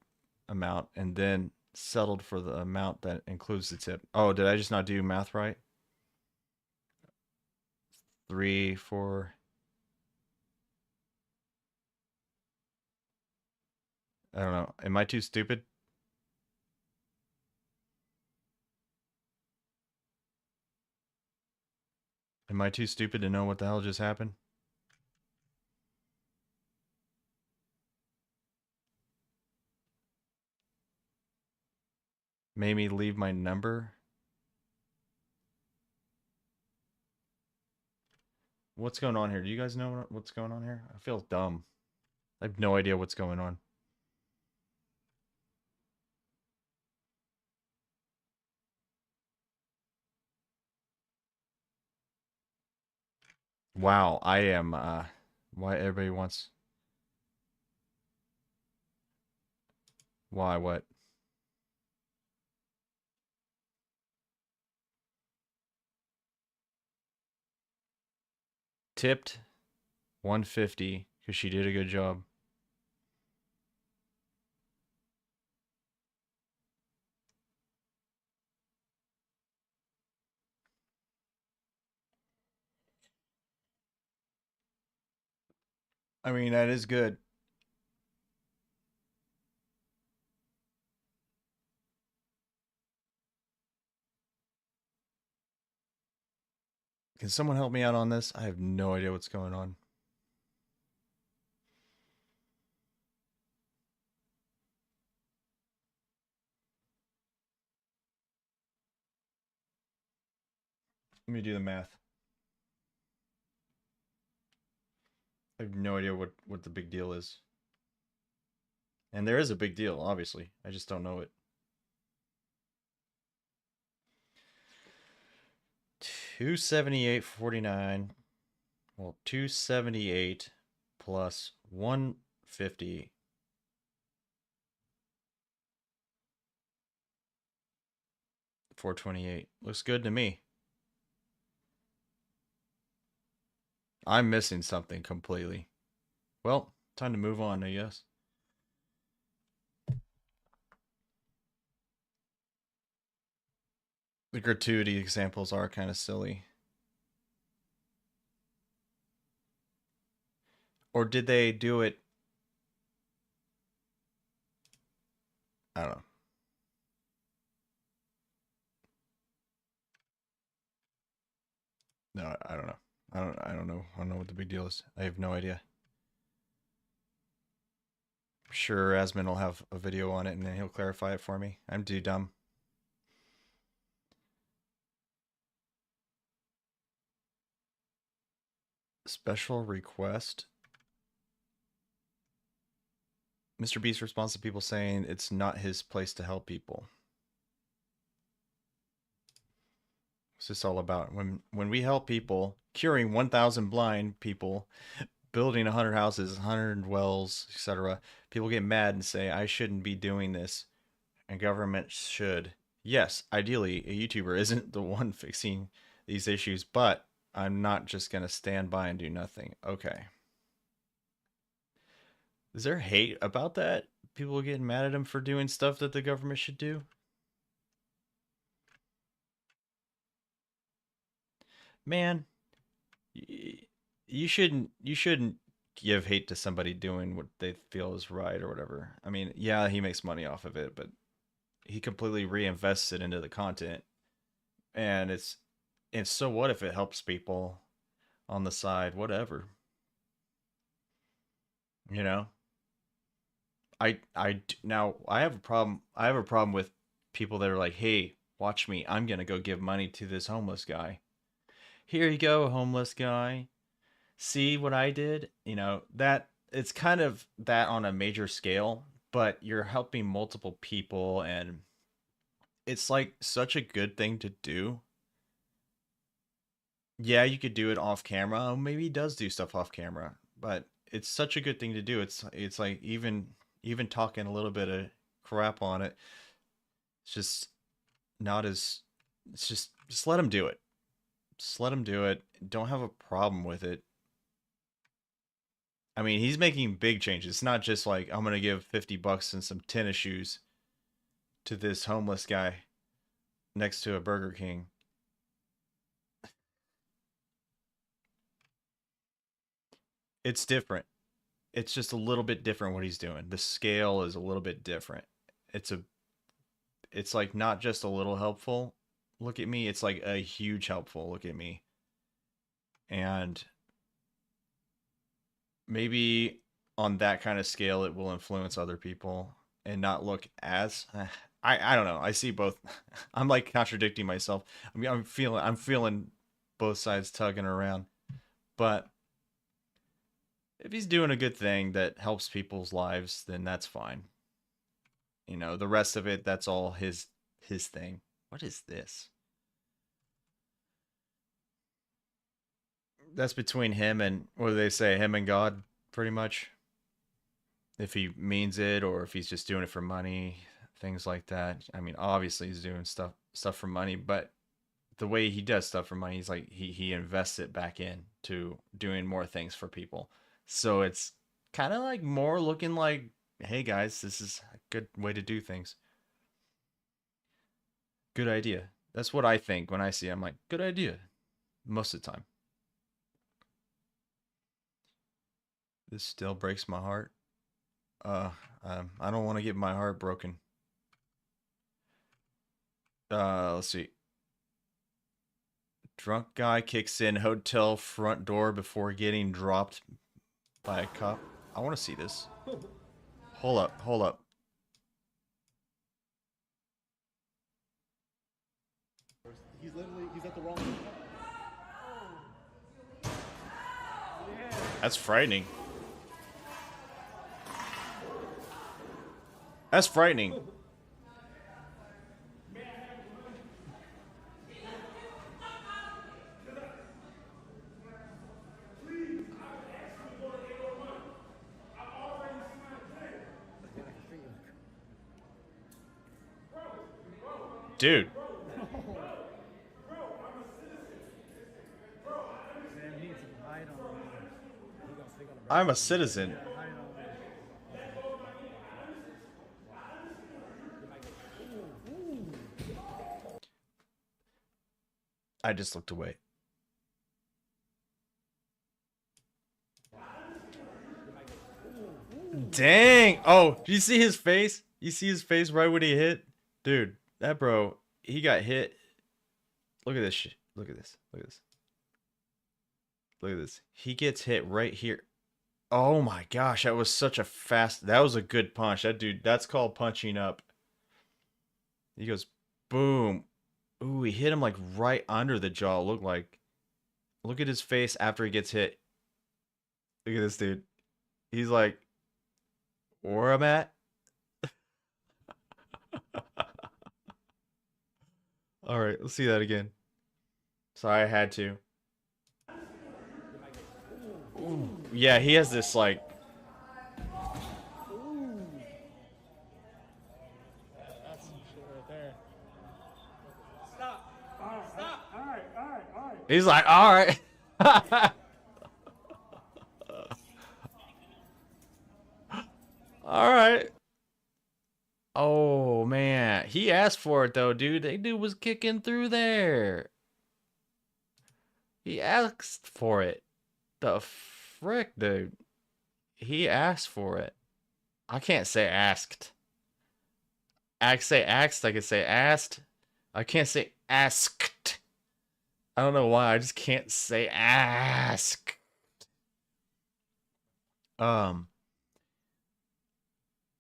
amount and then settled for the amount that includes the tip. Oh, did I just not do math right? 3, 4. I don't know. Am I too stupid? Am I too stupid to know what the hell just happened? Made me leave my number? what's going on here? Do you guys know what's going on here? I feel dumb. I have no idea what's going on. Wow, I am why everybody wants why what? Tipped 150 because she did a good job. I mean, that is good. Can someone help me out on this? I have no idea what's going on. Let me do the math. I have no idea what the big deal is. And there is a big deal, obviously. I just don't know it. 278.49. Well, 278 plus 150. 428. Looks good to me. I'm missing something completely. Well, time to move on, I guess. The gratuity examples are kind of silly. Or did they do it? I don't know. No, I don't know. I don't know. I don't know what the big deal is. I have no idea. I'm sure Asmin will have a video on it and then he'll clarify it for me. I'm too dumb. Special request. Mr. Beast responds to people saying it's not his place to help people. What's this all about? When we help people, curing 1,000 blind people, building 100 houses, 100 wells, etc., people get mad and say, I shouldn't be doing this, and government should. Yes, ideally, a YouTuber isn't the one fixing these issues, but I'm not just going to stand by and do nothing. Okay. Is there hate about that? People getting mad at him for doing stuff that the government should do? Man, you shouldn't give hate to somebody doing what they feel is right or whatever. I mean, yeah, he makes money off of it, but he completely reinvests it into the content. And it's so what if it helps people on the side, whatever. You know? Now I have a problem. I have a problem with people that are like, "Hey, watch me. I'm going to go give money to this homeless guy. Here you go, homeless guy. See what I did?" You know, that it's kind of that on a major scale, but you're helping multiple people and it's like such a good thing to do. Yeah, you could do it off camera. Maybe he does do stuff off camera, but it's such a good thing to do. It's like even talking a little bit of crap on it. It's just not as it's just let him do it. Just let him do it. Don't have a problem with it. I mean, he's making big changes. It's not just like I'm gonna give $50 and some tennis shoes to this homeless guy next to a Burger King. It's different. It's just a little bit different what he's doing. The scale is a little bit different. It's a it's like not just a little helpful. Look at me. It's like a huge helpful. Look at me. And maybe on that kind of scale it will influence other people and not look as I don't know. I see both. I'm like contradicting myself. I mean, I'm feeling both sides tugging around. But if he's doing a good thing that helps people's lives, then that's fine. You know, the rest of it, that's all his thing. What is this? That's between him and, what do they say, him and God, pretty much. If he means it or if he's just doing it for money, things like that. I mean, obviously he's doing stuff for money, but the way he does stuff for money, he's like he invests it back in to doing more things for people. So it's kind of like more looking like, hey guys, this is a good way to do things. Good idea. That's what I think when I see it. I'm like, good idea. Most of the time. This still breaks my heart. I don't want to get my heart broken. Let's see. Drunk guy kicks in hotel front door before getting dropped by a cop. I want to see this. Hold up, hold up. He's at the wrong. That's frightening. That's frightening. Dude. Man, he needs to hide on me. He gonna stick on the I'm a citizen. hide on me. I just looked away. Dang! Oh, do you see his face? You see his face right when he hit? Dude, that bro, he got hit. Look at this shit. Look at this. Look at this. Look at this. He gets hit right here. Oh my gosh, that was such a fast... That was a good punch. That dude, that's called punching up. He goes, boom. Ooh, he hit him like right under the jaw, it looked like. Look at his face after he gets hit. Look at this dude. He's like, where I'm at? Alright, let's see that again. Sorry, I had to. Ooh, yeah, he has this like... That's some shit right there. He's like, alright. Alright. Oh, man. He asked for it, though, dude. That dude was kicking through there. He asked for it. The frick, dude. He asked for it. I can't say asked. I can say asked. I can say asked. I can't say asked. I don't know why. I just can't say ask.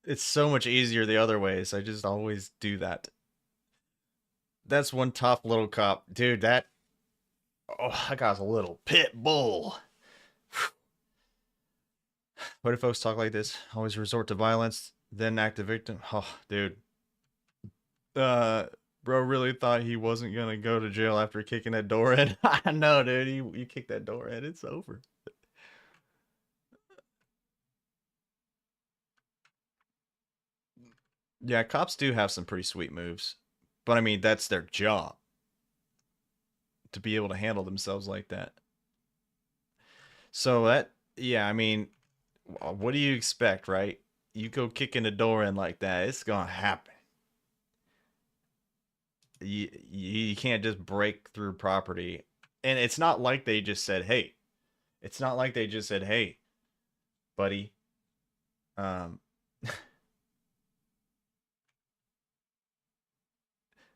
It's so much easier the other way, so I just always do that. That's one tough little cop. Dude, that... Oh, that guy's a little pit bull. Why do folks talk like this? Always resort to violence, then act a victim. Oh, dude. Bro really thought he wasn't gonna go to jail after kicking that door in. I know, dude. You kick that door in, it's over. Yeah, cops do have some pretty sweet moves. But I mean, that's their job. To be able to handle themselves like that. So that, yeah, I mean, what do you expect, right? You go kicking the door in like that, it's gonna happen. You can't just break through property. And it's not like they just said, hey. It's not like they just said, hey, buddy.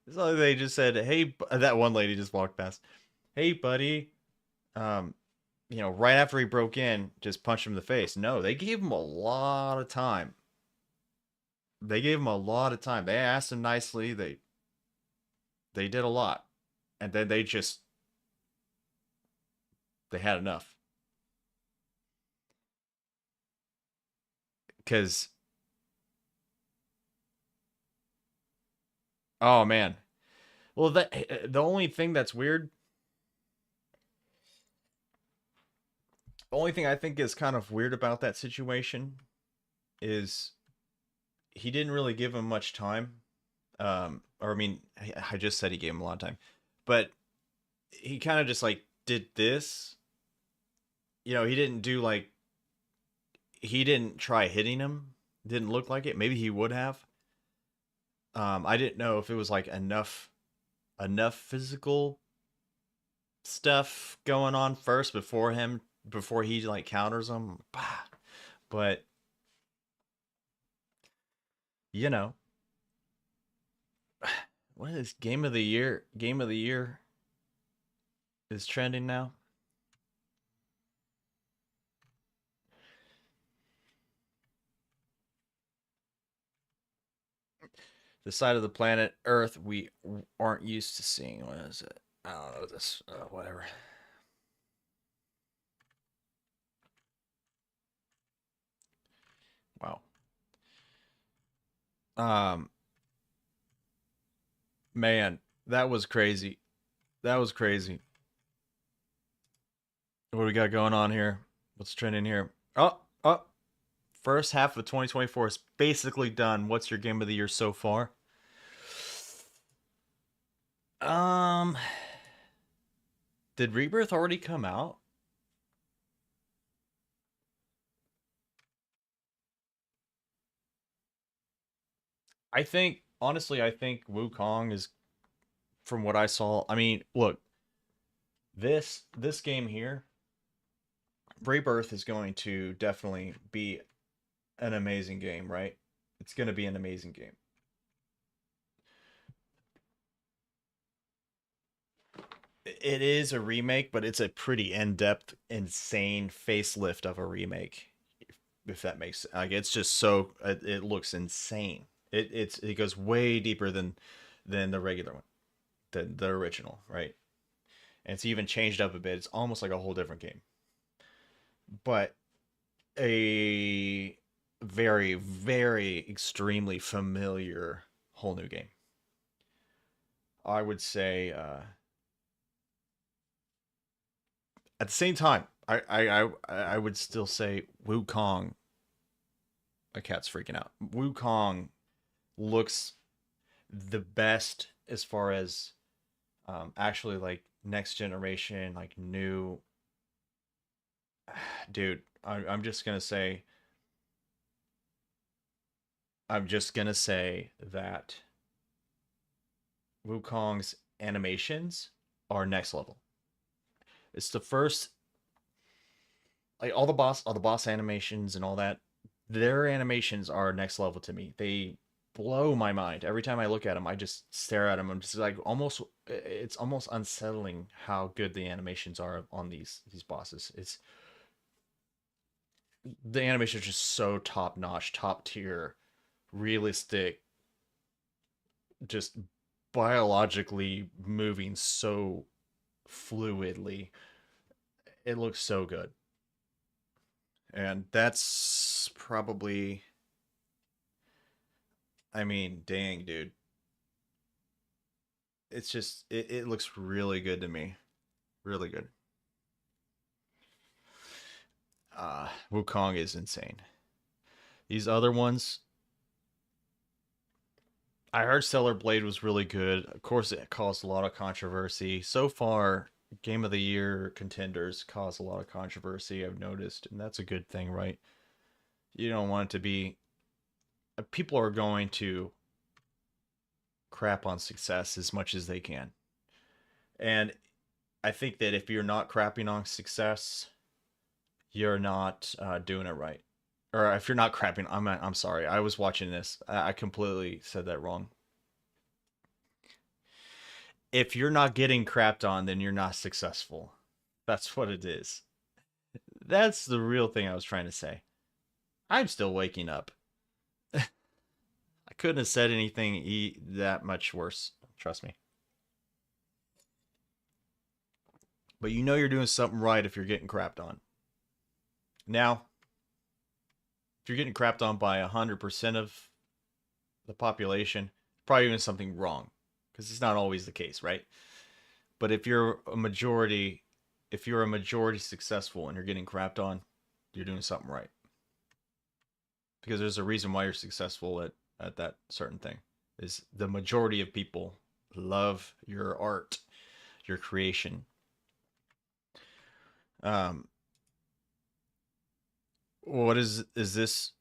It's not like they just said, hey, that one lady just walked past. Hey, buddy. You know, right after he broke in, just punched him in the face. No, they gave him a lot of time. They gave him a lot of time. They asked him nicely. They did a lot. And then they had enough. Because, oh man. Well, the only thing that's weird, the only thing I think is kind of weird about that situation is he didn't really give him much time. Or I mean, I just said he gave him a lot of time, but he kind of just like did this. He didn't do like he didn't try hitting him. Didn't look like it. Maybe he would have. I didn't know if it was like enough physical stuff going on first before he like counters him. But you know, what is game of the year? Game of the year is trending now. The side of the planet Earth we aren't used to seeing. What is it? I don't know this. Whatever. Wow. Um, man, that was crazy. That was crazy. What do we got going on here? What's trending here? Oh. First half of 2024 is basically done. What's your game of the year so far? Did Rebirth already come out? Honestly, I think Wukong is, from what I saw. I mean, look, this game here, Rebirth is going to definitely be an amazing game, right? It's going to be an amazing game. It is a remake, but it's a pretty in-depth, insane facelift of a remake. If that makes sense. Like it's just so it looks insane. It goes way deeper than the regular one, the original, right? And it's even changed up a bit. It's almost like a whole different game. But a very, very extremely familiar whole new game. I would say at the same time, I would still say Wukong. My cat's freaking out. Wukong looks the best as far as actually like next generation, like new. Dude, I'm just gonna say. I'm just gonna say that Wukong's animations are next level. It's the first, like all the boss animations and all that. Their animations are next level to me. They blow my mind every time I look at them. I just stare at them. I'm just like almost. It's almost unsettling how good the animations are on these bosses. It's the animation is just so top notch, top tier, realistic, just biologically moving so fluidly. It looks so good. And that's probably, I mean, dang, dude. It looks really good to me. Really good. Wukong is insane. These other ones, I heard Stellar Blade was really good. Of course, it caused a lot of controversy. So far, Game of the Year contenders cause a lot of controversy, I've noticed, and that's a good thing, right? You don't want it to be. People are going to crap on success as much as they can. And I think that if you're not crapping on success, you're not doing it right. Or if you're not crapping, I'm sorry. I was watching this. I completely said that wrong. If you're not getting crapped on, then you're not successful. That's what it is. That's the real thing I was trying to say. I'm still waking up. I couldn't have said anything that much worse. Trust me. But you're doing something right if you're getting crapped on. Now, if you're getting crapped on by 100% of the population, probably doing something wrong, because it's not always the case, right? But if you're a majority successful and you're getting crapped on, you're doing something right. Because there's a reason why you're successful at that certain thing. Is the majority of people love your art, your creation. Um, what is this?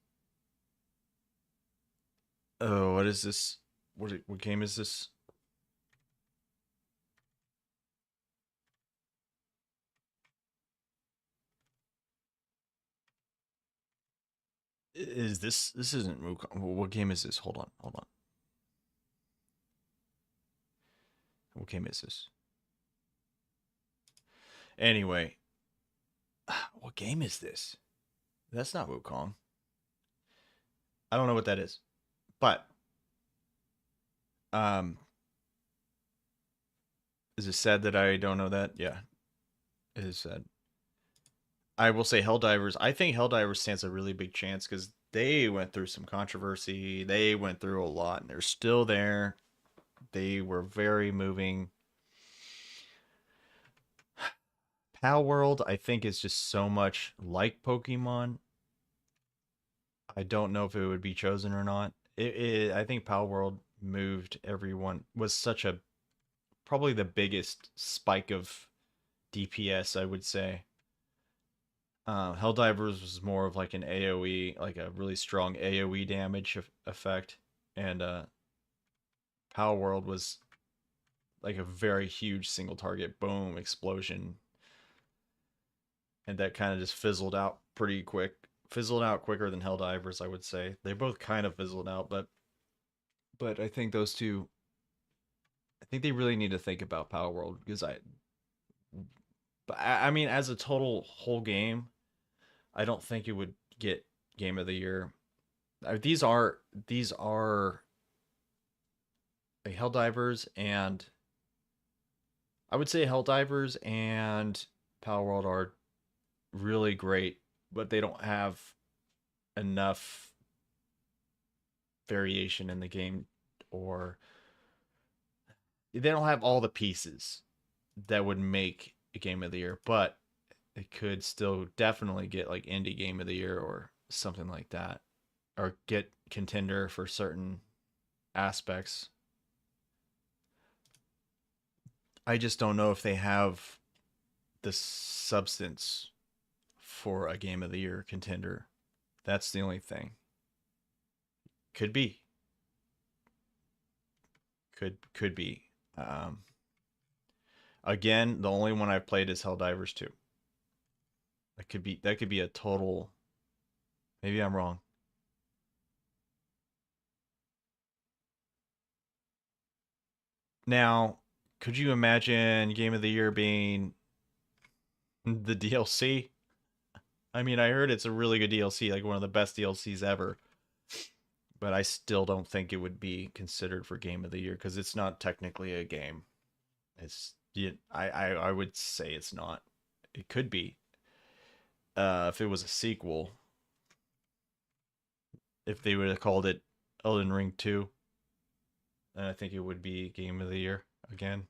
Oh, what is this? What game is this? Is this isn't Wukong? What game is this? Hold on. What game is this? Anyway, what game is this? That's not Wukong. I don't know what that is, but is it sad that I don't know that? Yeah, it is sad. I will say Helldivers. I think Helldivers stands a really big chance because they went through some controversy. They went through a lot, and they're still there. They were very moving. Pal World, I think, is just so much like Pokemon. I don't know if it would be chosen or not. I think Pal World moved everyone. Was such a probably the biggest spike of DPS, I would say. Helldivers was more of like an AoE, like a really strong AoE damage effect, and Power World was like a very huge single target boom explosion, and that kind of just fizzled out pretty quick. Fizzled out quicker than Helldivers, I would say. They both kind of fizzled out, but I think those two. I think they really need to think about Power World because I mean, as a total whole game, I don't think it would get Game of the Year. These are like Helldivers, and I would say Helldivers and Power World are really great, but they don't have enough variation in the game, or they don't have all the pieces that would make a Game of the Year, but it could still definitely get like Indie Game of the Year or something like that, or get contender for certain aspects. I just don't know if they have the substance for a Game of the Year contender. That's the only thing. Could be. Could be. Again, the only one I've played is Helldivers 2. That could be a total. Maybe I'm wrong. Now, could you imagine Game of the Year being the DLC? I mean, I heard it's a really good DLC, like one of the best DLCs ever. But I still don't think it would be considered for Game of the Year because it's not technically a game. It's I would say it's not. It could be. If it was a sequel, if they would have called it Elden Ring 2, then I think it would be Game of the Year again.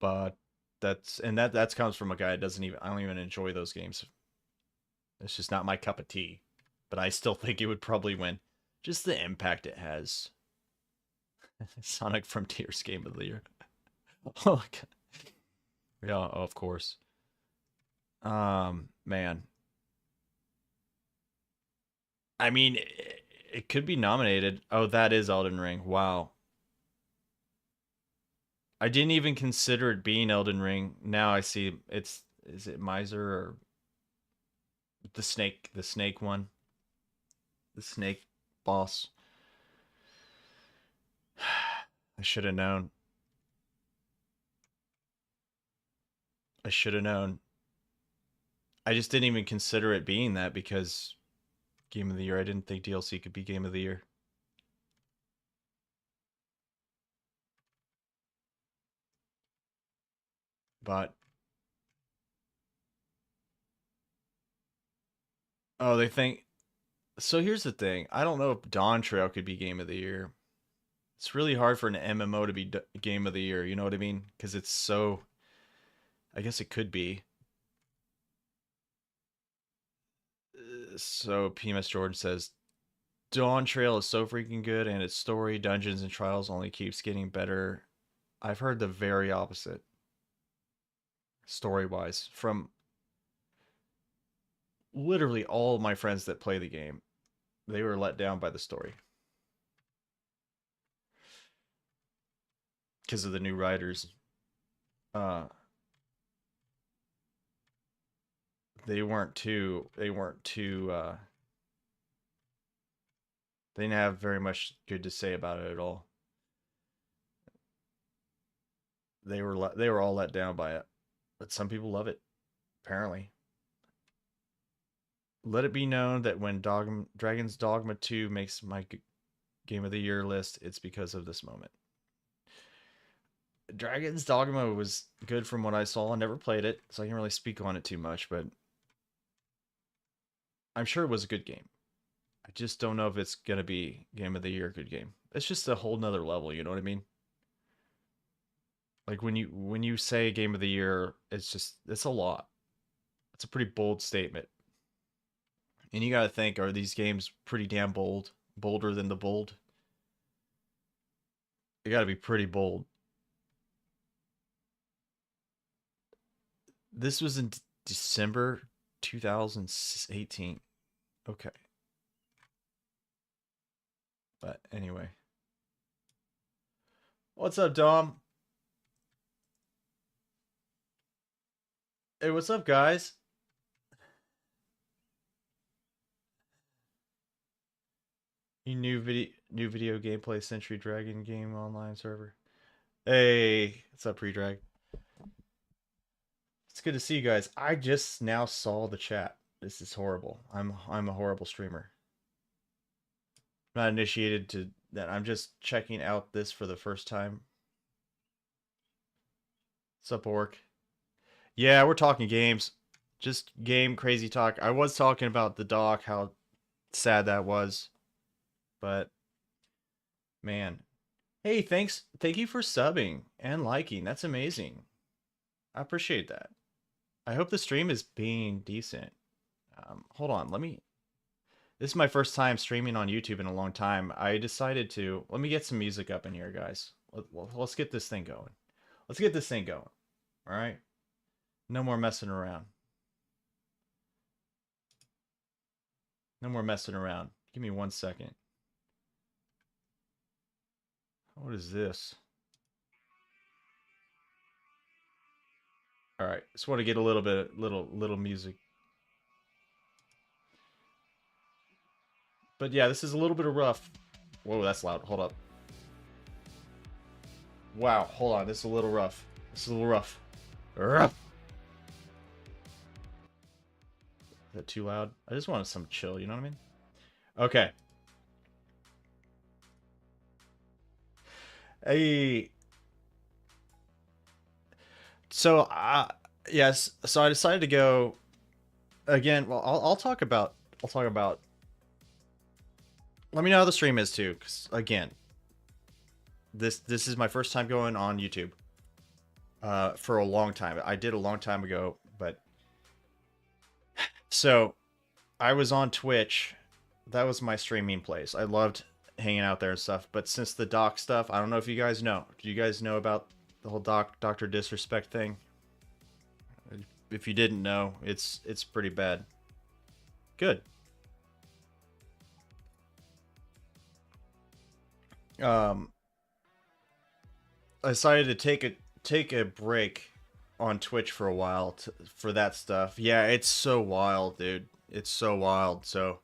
But that comes from a guy that doesn't even I don't even enjoy those games. It's just not my cup of tea. But I still think it would probably win. Just the impact it has. Sonic Frontiers Game of the Year. Oh my god. Yeah, of course. Man. I mean, it could be nominated. Oh, that is Elden Ring. Wow. I didn't even consider it being Elden Ring. Now I see is it Miser or the snake one? The snake boss. I should have known. I should have known. I just didn't even consider it being that because Game of the Year. I didn't think DLC could be Game of the Year. But oh, they think So here's the thing. I don't know if Dawn Trail could be game of the year. It's really hard for an MMO to be game of the year. You know what I mean? Because it's so. I guess it could be. So PMS Jordan says Dawn Trail is so freaking good, and its story, dungeons, and trials only keeps getting better. I've heard the very opposite, story wise, from literally all of my friends that play the game. They were let down by the story because of the new writers. Uh, they weren't too. They didn't have very much good to say about it at all. They were all let down by it, but some people love it. Apparently, let it be known that when Dragon's Dogma 2 makes my game of the year list, it's because of this moment. Dragon's Dogma was good from what I saw. I never played it, so I can't really speak on it too much, but I'm sure it was a good game. I just don't know if it's gonna be game of the year good game. It's just a whole nother level, you know what I mean? Like when you say game of the year, it's a lot. It's a pretty bold statement. And you gotta think, are these games pretty damn bold? Bolder than the bold? They gotta be pretty bold. This was in December 2018. Okay. But anyway. What's up, Dom? Hey, what's up, guys? You new video gameplay Century Dragon game online server. Hey, what's up, Pre-Drag? It's good to see you guys. I just now saw the chat. This is horrible. I'm a horrible streamer. I'm not initiated to that. I'm just checking out this for the first time. What's up, Orc? Yeah, we're talking games. Just game crazy talk. I was talking about the doc, how sad that was. But man. Hey, thank you for subbing and liking. That's amazing. I appreciate that. I hope the stream is being decent. Hold on, this is my first time streaming on YouTube in a long time. I decided to, let me get some music up in here, guys. Let's get this thing going. Let's get this thing going. All right? No more messing around. No more messing around. Give me 1 second. What is this? All right, just want to get a little music. But yeah, this is a little bit of rough. Whoa, that's loud. Hold up. Wow, hold on. This is a little rough. This is a little rough. Rough. Is that too loud? I just wanted some chill, you know what I mean? Okay. Hey. So, yes. So I decided to go again. Well, I'll talk about. Let me know how the stream is too, because again, this is my first time going on YouTube. For a long time. I did a long time ago, but so I was on Twitch. That was my streaming place. I loved hanging out there and stuff. But since the doc stuff, I don't know if you guys know. Do you guys know about the whole Dr. Disrespect thing? If you didn't know, it's pretty bad. Good. I decided to take a break on Twitch for a while for that stuff. Yeah, it's so wild, dude. It's so wild. So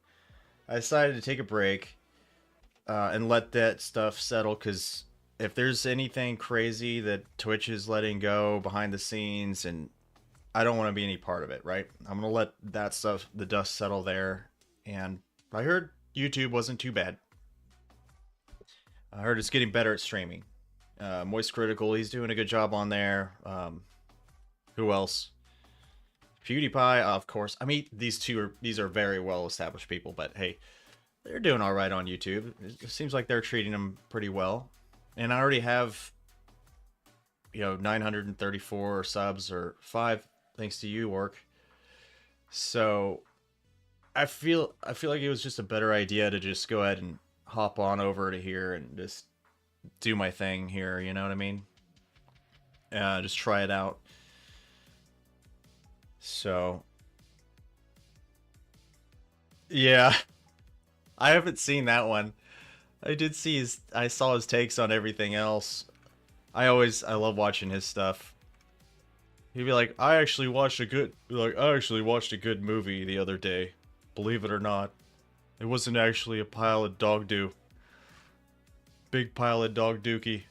I decided to take a break and let that stuff settle, because if there's anything crazy that Twitch is letting go behind the scenes, and I don't want to be any part of it, right? I'm going to let that stuff, the dust settle there. And I heard YouTube wasn't too bad. I heard it's getting better at streaming. Moist Critical, he's doing a good job on there. Who else? PewDiePie, of course. I mean, these are very well established people, but hey, they're doing all right on YouTube. It seems like they're treating them pretty well. And I already have, 934 subs or 5 thanks to you, Work. So I feel like it was just a better idea to just go ahead and hop on over to here and just do my thing here, you know what I mean? Just try it out. So yeah, I haven't seen that one. I saw his takes on everything else. I love watching his stuff. He'd be like, I actually watched a good movie the other day. Believe it or not. It wasn't actually a pile of dog doo. Big pile of dog dookie.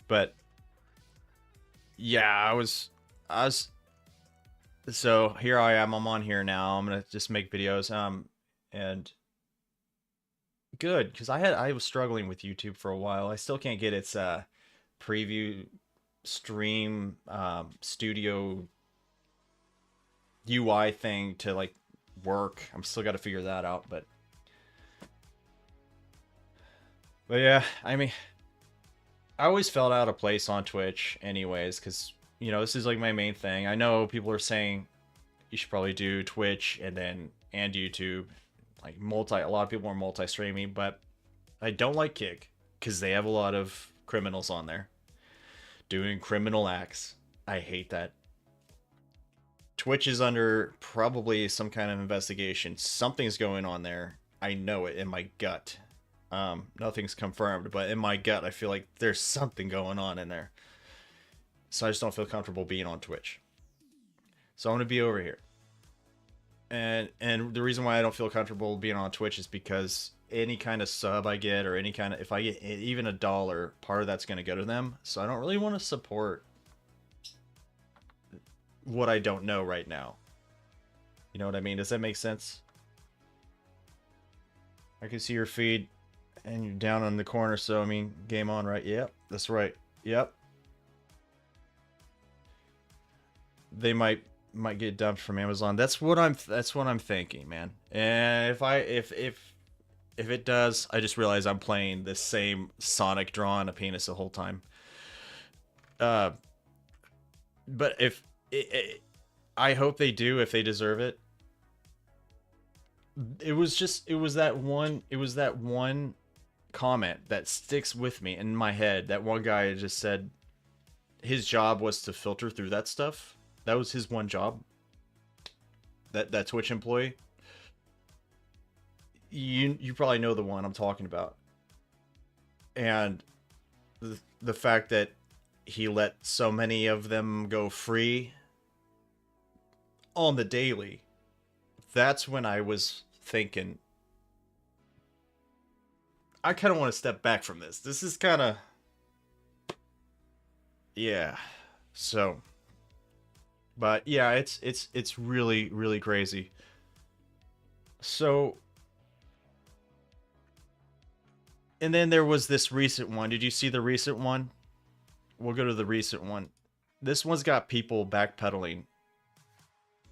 But yeah, I was so here I am, I'm on here now. I'm gonna just make videos. And good, because I was struggling with YouTube for a while. I still can't get its preview stream studio UI thing to like work. I'm still got to figure that out, but yeah, I mean, I always felt out of place on Twitch anyways, because this is like my main thing. I know people are saying you should probably do Twitch and YouTube, like a lot of people are multi-streaming, but I don't like Kick because they have a lot of criminals on there doing criminal acts. I hate that. Twitch is under probably some kind of investigation. Something's going on there. I know it in my gut. Nothing's confirmed, but in my gut, I feel like there's something going on in there. So I just don't feel comfortable being on Twitch. So I'm gonna be over here. And the reason why I don't feel comfortable being on Twitch is because any kind of sub I get, or any kind of, if I get even $1, part of that's gonna go to them. So I don't really want to support what I don't know right now. You know what I mean? Does that make sense? I can see your feed and you're down on the corner, so I mean, game on, right? Yep, that's right. Yep. They might get dumped from Amazon. That's what I'm thinking, man. And if it does, I just realize I'm playing the same Sonic drawing a penis the whole time. But if I hope they do, if they deserve it. It was that one comment that sticks with me in my head. That one guy just said his job was to filter through that stuff. That was his one job. That Twitch employee. You probably know the one I'm talking about. And the fact that he let so many of them go free on the daily, that's when I was thinking, I kind of want to step back from this. This is kind of, yeah. So, but yeah, it's really, really crazy. So, and then there was this recent one. Did you see the recent one? We'll go to the recent one. This one's got people backpedaling.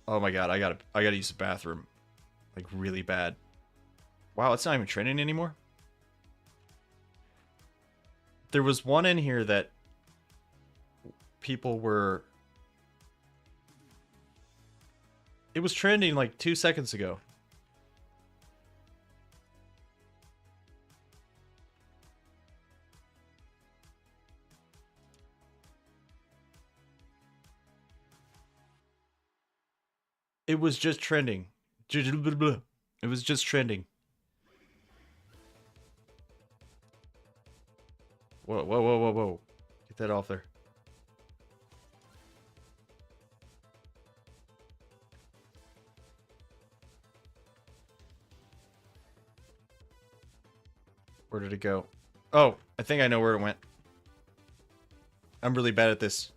Oh my god, I gotta use the bathroom. Like, really bad. Wow, it's not even trending anymore? There was one in here that people were... It was trending like 2 seconds ago. It was just trending. It was just trending. Whoa, whoa, whoa, whoa, whoa. Get that off there. Where did it go? Oh, I think I know where it went. I'm really bad at this.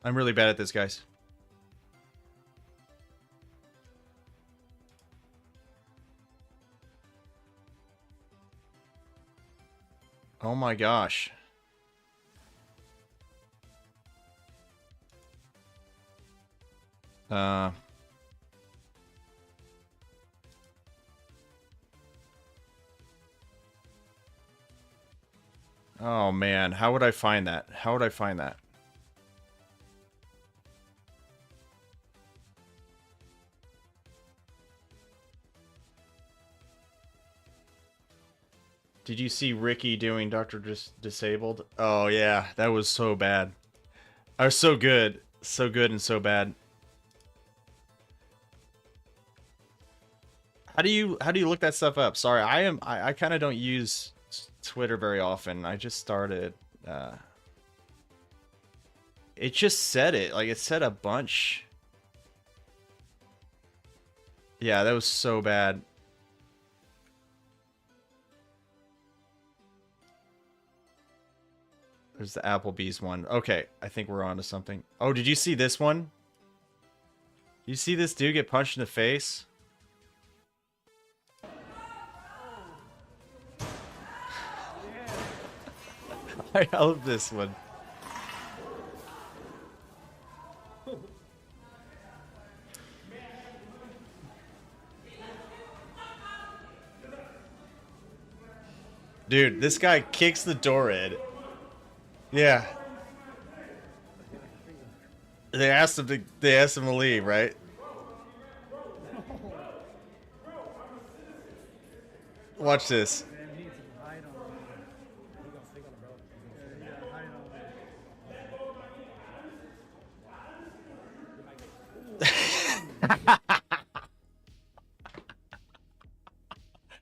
I'm really bad at this, guys. Oh my gosh. Uh. Oh man, how would I find that? How would I find that? Did you see Ricky doing Dr. Disabled? Oh yeah, that was so bad. I was so good. So good and so bad. How do you look that stuff up? Sorry, I kind of don't use Twitter very often. I just started it just said it. Like it said a bunch. Yeah, that was so bad. There's the Applebee's one. Okay, I think we're on to something. Oh, did you see this one? You see this dude get punched in the face? I love this one. Dude, this guy kicks the door in. Yeah. They asked him to leave, right? Watch this.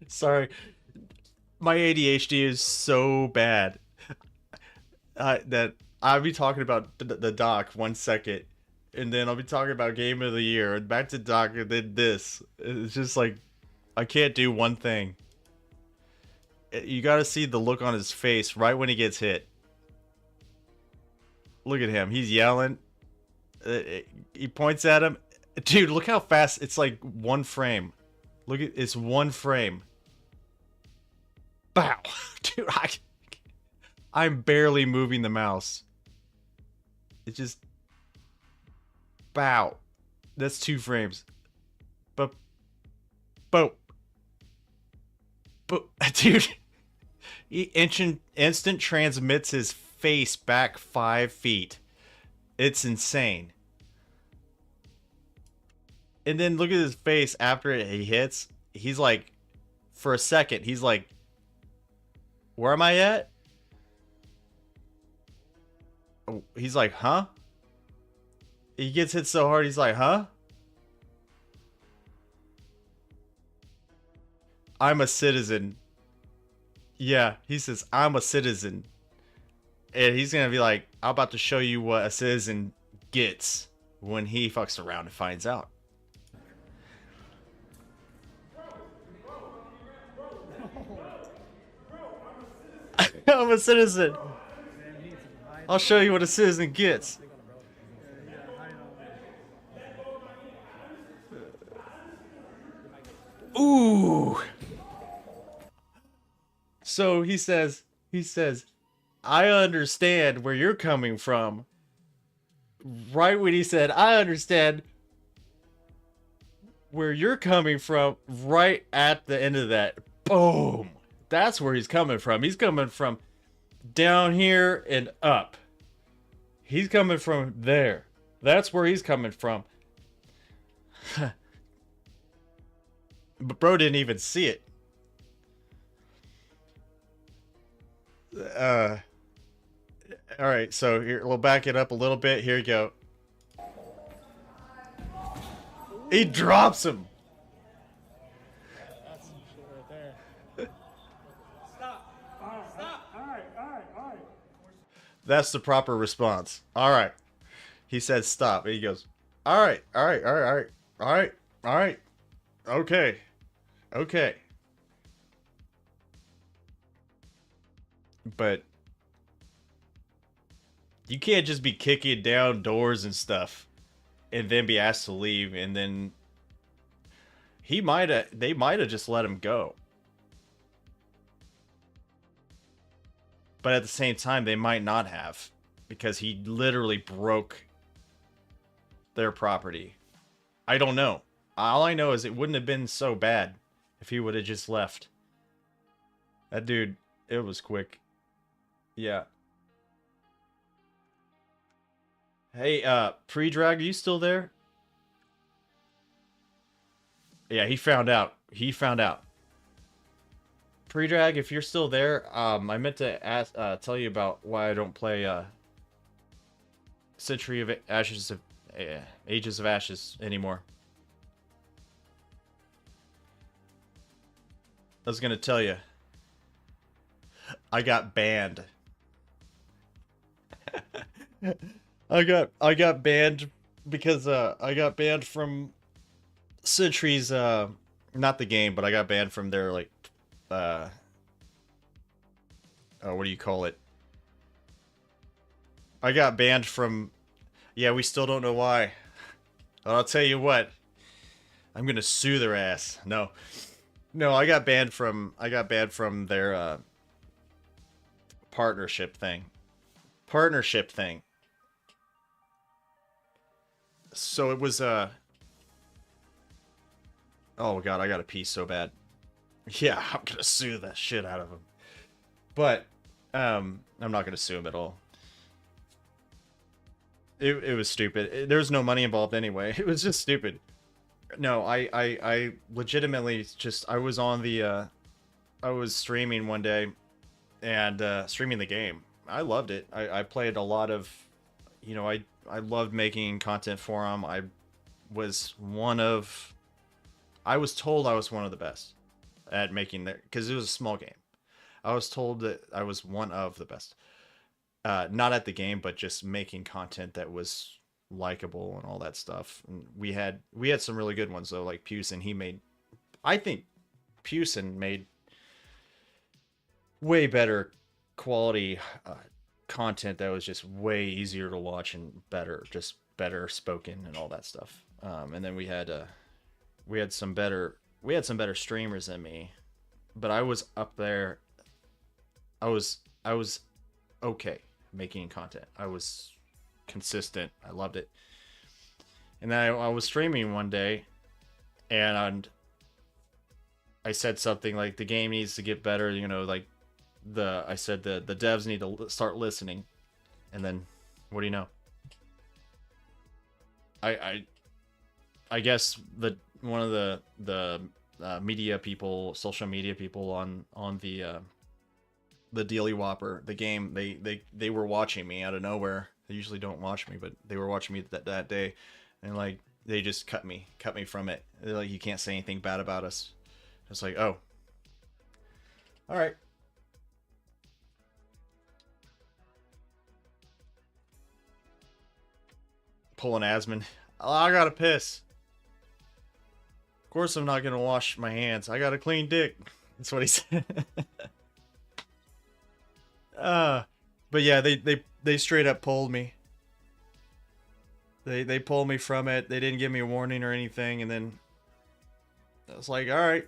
Sorry. My ADHD is so bad that I'll be talking about the doc 1 second, and then I'll be talking about game of the year, and back to doc, and then this. It's just like I can't do one thing. You got to see the look on his face right when he gets hit. Look at him. He's yelling. He points at him. Dude, look how fast. It's like one frame. Look at it's one frame. Bow. Dude, I'm barely moving the mouse. It's just bow. That's 2 frames. But boop. Boop. Dude. He instant transmits his face back 5 feet. It's insane. And then look at his face after he hits. He's like, for a second, he's like, where am I at? Oh, he's like, huh? He gets hit so hard, he's like, huh? I'm a citizen. Yeah, he says, I'm a citizen. And he's gonna be like, I'm about to show you what a citizen gets when he fucks around and finds out. I'm a citizen. I'll show you what a citizen gets. Ooh. So he says, I understand where you're coming from. Right when he said, I understand where you're coming from, right at the end of that, boom. That's where he's coming from. He's coming from down here and up. He's coming from there. That's where he's coming from. But bro didn't even see it. All right, so here we'll back it up a little bit. Here you go. He drops him. That's the proper response. All right. He said stop. And he goes, all right, all right, all right, all right, all right, all right. Okay. Okay. But you can't just be kicking down doors and stuff and then be asked to leave, and then they might have just let him go. But at the same time, they might not have, because he literally broke their property. I don't know. All I know is it wouldn't have been so bad if he would have just left. That dude, it was quick. Yeah. Hey, Pre-Drag, are you still there? Yeah, he found out. He found out. Pre-Drag, if you're still there, I meant to ask, tell you about why I don't play Century of Ashes of Ages of Ashes anymore. I was gonna tell you. I got banned. I got banned because I got banned from Century's not the game, but I got banned from their like what do you call it? I got banned from yeah, we still don't know why. But I'll tell you what. I'm gonna sue their ass. No. No, I got banned from their partnership thing. Partnership thing. So it was oh god, I gotta pee so bad. Yeah, I'm gonna sue the shit out of him. But I'm not gonna sue him at all. It was stupid. There was no money involved anyway. It was just stupid. No, I legitimately just I was on the I was streaming one day and streaming the game. I loved it. I played a lot of you know, I loved making content for them. I was told I was one of the best at making that because it was a small game. I was told that I was one of the best. Not at the game, but just making content that was likable and all that stuff. And we had some really good ones though, like Pewson. I think Pewson made way better quality content that was just way easier to watch and just better spoken and all that stuff. And then we had some better streamers than me, but I was up there. I was okay making content. I was consistent. I loved it. And then I was streaming one day, and I said something like the game needs to get better. You know, like I said the devs need to start listening. And then, what do you know? I guess one of the media people, social media people on the Dealy Whopper, the game, they were watching me out of nowhere. They usually don't watch me, but they were watching me that day, and like they just cut me from it. They're like, you can't say anything bad about us. It's like, oh, all right. Pulling Asman. Oh, I gotta piss. Of course I'm not gonna wash my hands. I got a clean dick. That's what he said. But yeah, they straight up pulled me. They pulled me from it. They didn't give me a warning or anything, and then I was like, all right.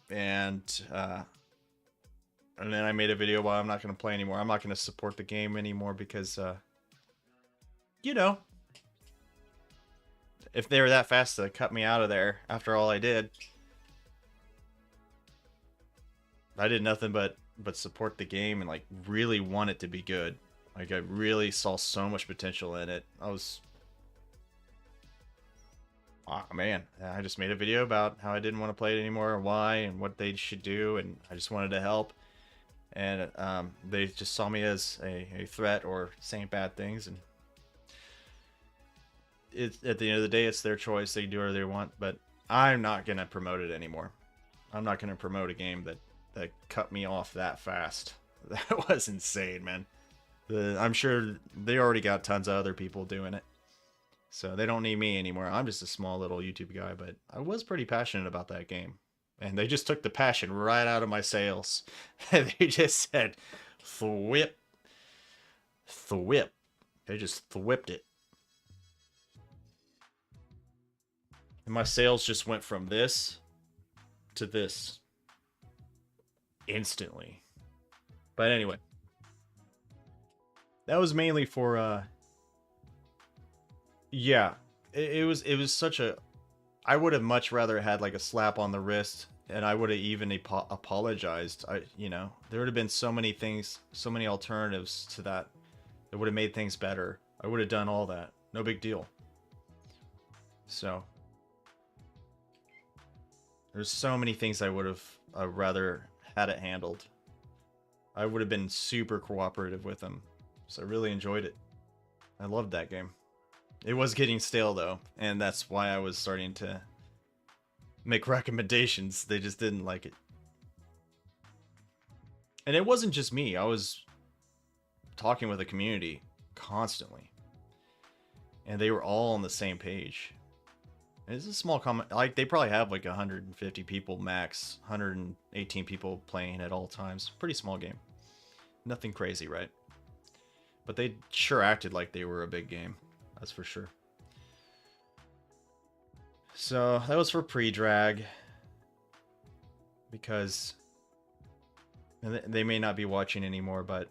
And then I made a video while I'm not gonna play anymore. I'm not gonna support the game anymore because you know, if they were that fast to cut me out of there after all I did nothing but support the game and like really want it to be good. Like I really saw so much potential in it. Oh man, I just made a video about how I didn't want to play it anymore and why and what they should do, and I just wanted to help. And they just saw me as a threat or saying bad things, and at the end of the day, it's their choice. They do whatever they want, but I'm not gonna promote it anymore. I'm not gonna promote a game that cut me off that fast. That was insane, man. I'm sure they already got tons of other people doing it, so they don't need me anymore. I'm just a small little YouTube guy, but I was pretty passionate about that game, and they just took the passion right out of my sales. They just said, "Thwip, thwip." They just thwipped it. And my sales just went from this to this instantly. But anyway, that was mainly for yeah, it was such a. I would have much rather had like a slap on the wrist, and I would have even apologized. There would have been so many things, so many alternatives to that. That would have made things better. I would have done all that. No big deal. So there's so many things I would have rather had it handled. I would have been super cooperative with them. So I really enjoyed it. I loved that game. It was getting stale though, and that's why I was starting to make recommendations. They just didn't like it. And it wasn't just me. I was talking with the community constantly. And they were all on the same page. And it's a small comment. Like, they probably have like 150 people max, 118 people playing at all times. Pretty small game. Nothing crazy, right? But they sure acted like they were a big game. That's for sure. So that was for pre-drag. Because they may not be watching anymore, but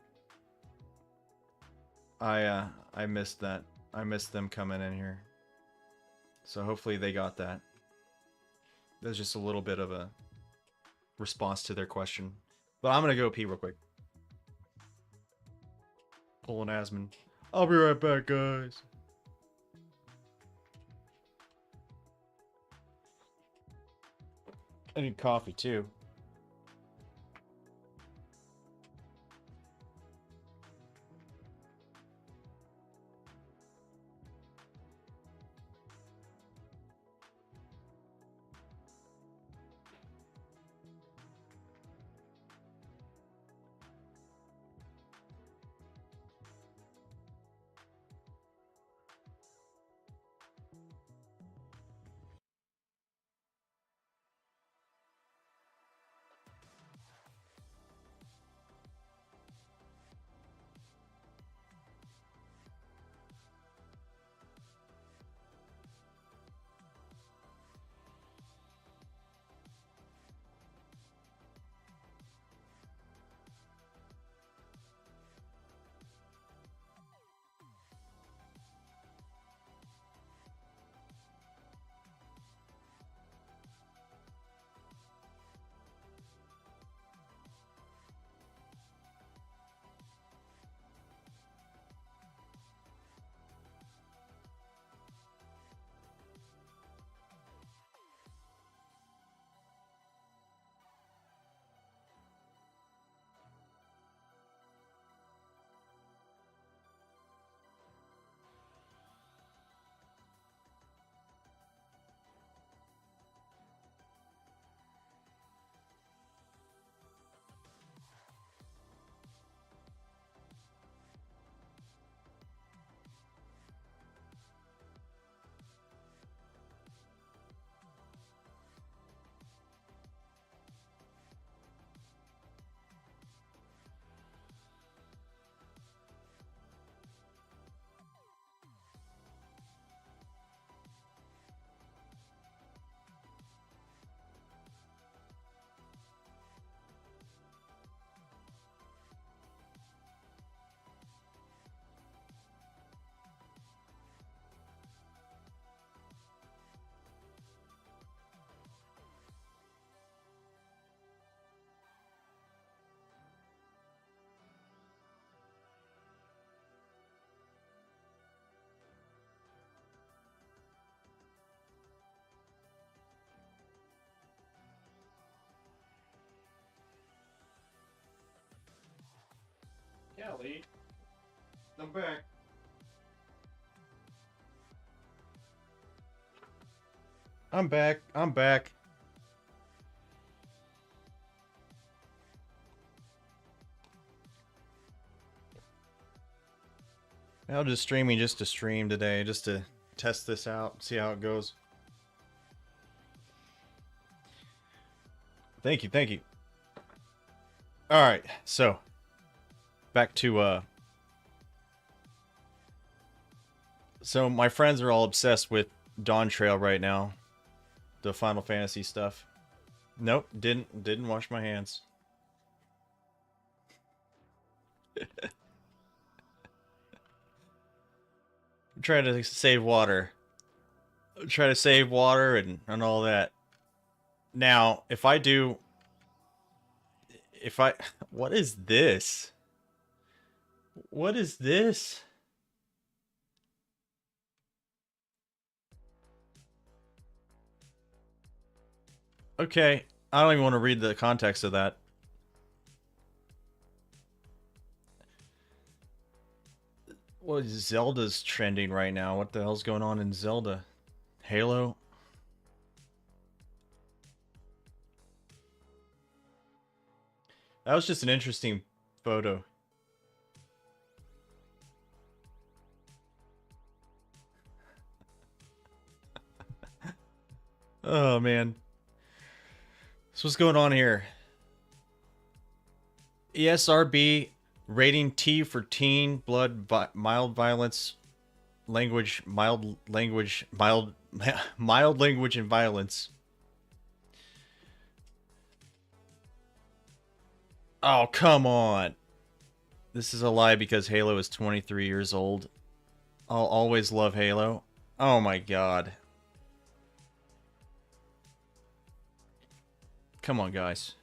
I missed that. I missed them coming in here. So hopefully they got that. There's just a little bit of a response to their question. But I'm gonna go pee real quick. Pulling Asman. I'll be right back, guys. I need coffee too. Kelly, I'm back. I'm back. I'm back. I'm just streaming just to stream today, just to test this out, see how it goes. Thank you, thank you. All right, so back to so my friends are all obsessed with Dawn Trail right now, the Final Fantasy stuff. Nope, didn't wash my hands. I'm trying to save water. try to save water and all that. Now, if I what is this? What is this? Okay, I don't even want to read the context of that. Well, Zelda's trending right now. What the hell's going on in Zelda? Halo? That was just an interesting photo. Oh, man. So what's going on here? ESRB rating T for teen, blood, mild violence, language, mild language, mild language and violence. Oh, come on. This is a lie because Halo is 23 years old. I'll always love Halo. Oh my god. Come on, guys.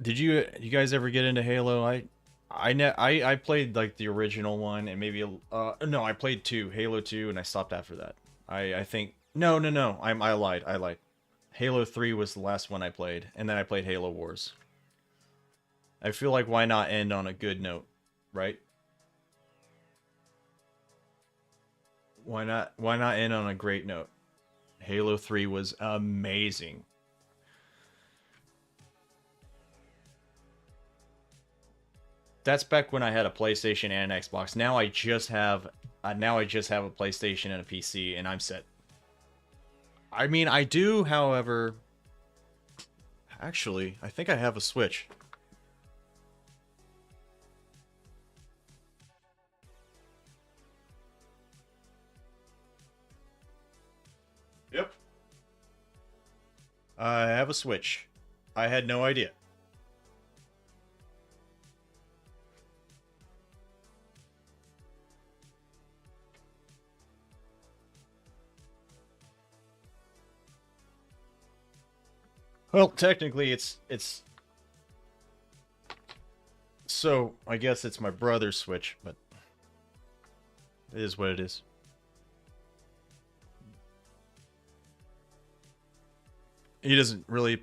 Did you guys ever get into Halo? I played like the original one and maybe no, I played 2, Halo 2, and I stopped after that. I think no, I lied. Halo 3 was the last one I played, and then I played Halo Wars. I feel like why not end on a good note, right? Why not end on a great note? Halo 3 was amazing. That's back when I had a PlayStation and an Xbox. Now I just have a PlayStation and a PC, and I'm set. I mean, I do, however, actually, I think I have a Switch. Yep. I have a Switch. I had no idea. Well, technically, it's so I guess it's my brother's Switch, but it is what it is. He doesn't really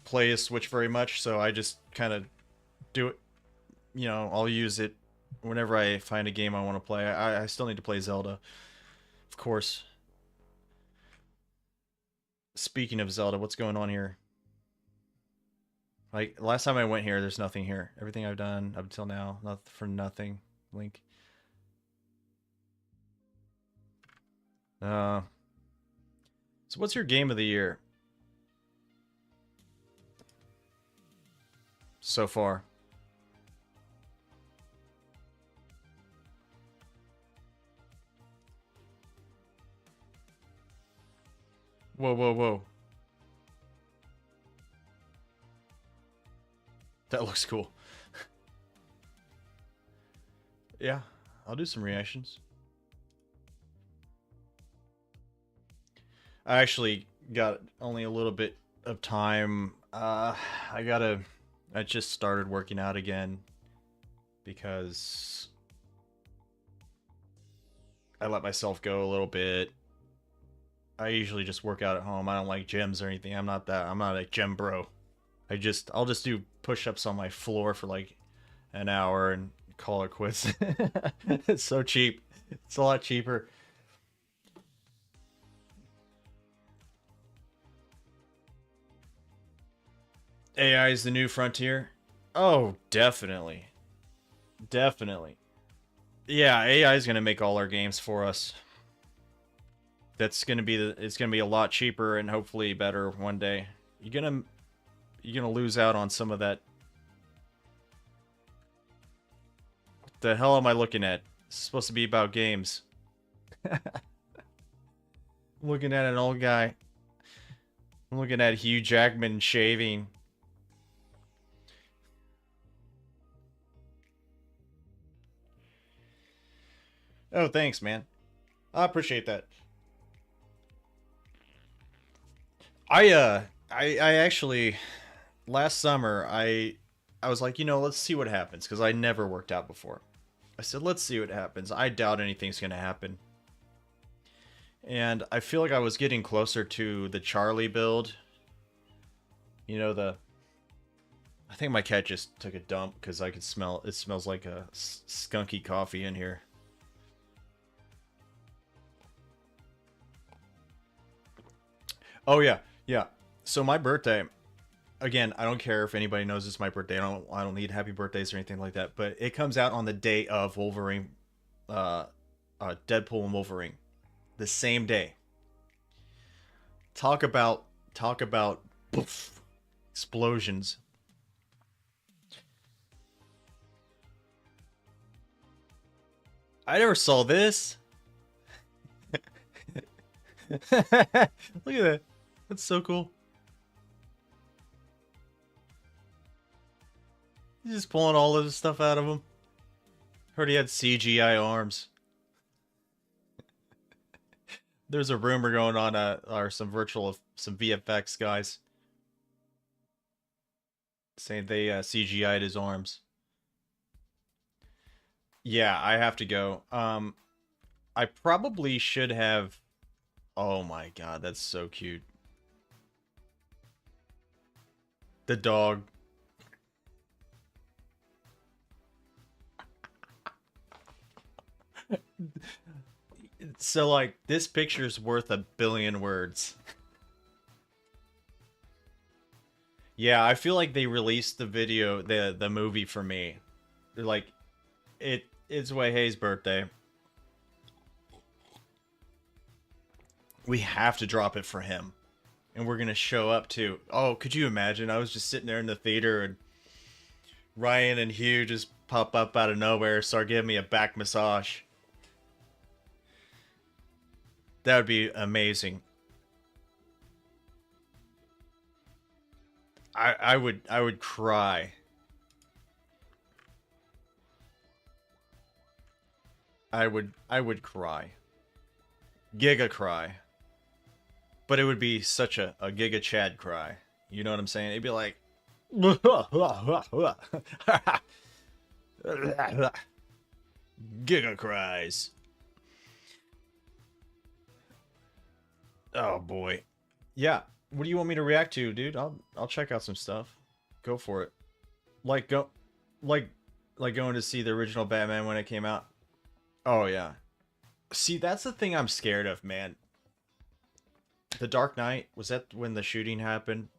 play his Switch very much, so I just kind of do it. You know, I'll use it whenever I find a game I want to play. I still need to play Zelda, of course. Speaking of Zelda, what's going on here? Like, last time I went here, there's nothing here. Everything I've done up until now, not for nothing. Link. So what's your game of the year? So far. Whoa, whoa, whoa. That looks cool. Yeah, I'll do some reactions. I actually got only a little bit of time. I just started working out again because I let myself go a little bit. I usually just work out at home. I don't like gyms or anything. I'm not a gym bro. I'll just do push-ups on my floor for like an hour and call it quits. It's so cheap. It's a lot cheaper. AI is the new frontier. Oh, definitely. Definitely. Yeah, AI is going to make all our games for us. It's going to be a lot cheaper and hopefully better one day. You're going to lose out on some of that. What the hell am I looking at? It's supposed to be about games. I'm looking at an old guy. I'm looking at Hugh Jackman shaving. Oh, thanks, man. I appreciate that. I actually last summer I was like, let's see what happens because I never worked out before. I said, let's see what happens. I doubt anything's gonna happen. And I feel like I was getting closer to the Charlie build. I think my cat just took a dump because I could smell it. Smells like a skunky coffee in here. Oh yeah, yeah. So my birthday, again, I don't care if anybody knows it's my birthday. I don't need happy birthdays or anything like that. But it comes out on the day of Wolverine, Deadpool and Wolverine, the same day. Talk about poof, explosions. I never saw this. Look at that. That's so cool. He's just pulling all of his stuff out of him. Heard he had CGI arms. There's a rumor going on, or some VFX guys saying they CGI'd his arms. Yeah, I have to go. I probably should have. Oh my god, that's so cute. The dog. So, like, this picture's worth 1,000,000,000 words. Yeah, I feel like they released the video, the movie for me. They're like, it's Wei Hei's birthday. We have to drop it for him. And we're gonna show up too. Oh, could you imagine? I was just sitting there in the theater and Ryan and Hugh just pop up out of nowhere, start giving me a back massage. That would be amazing. I would cry. I would cry. Giga cry. But it would be such a Giga Chad cry. You know what I'm saying? It'd be like Giga cries. Oh boy. Yeah. What do you want me to react to, dude? I'll check out some stuff. Go for it. Like like going to see the original Batman when it came out. Oh yeah. See, that's the thing I'm scared of, man. The Dark Knight, was that when the shooting happened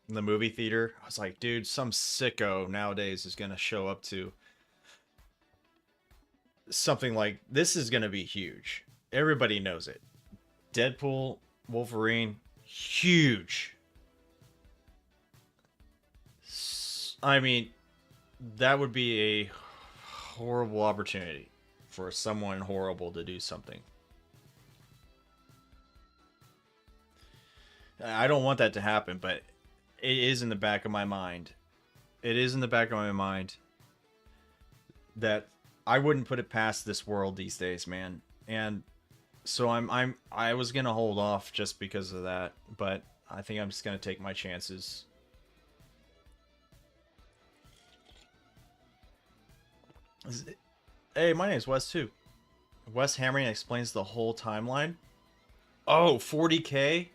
in the movie theater? I was like, dude, some sicko nowadays is gonna show up to something like this is gonna be huge. Everybody knows it. Deadpool, Wolverine, huge. I mean, that would be a horrible opportunity for someone horrible to do something. I don't want that to happen, but it is in the back of my mind. It is in the back of my mind that I wouldn't put it past this world these days, man. And so I was gonna hold off just because of that, but I think I'm just gonna take my chances. Hey, my name's Wes too. Wes Hammering explains the whole timeline. Oh, 40K?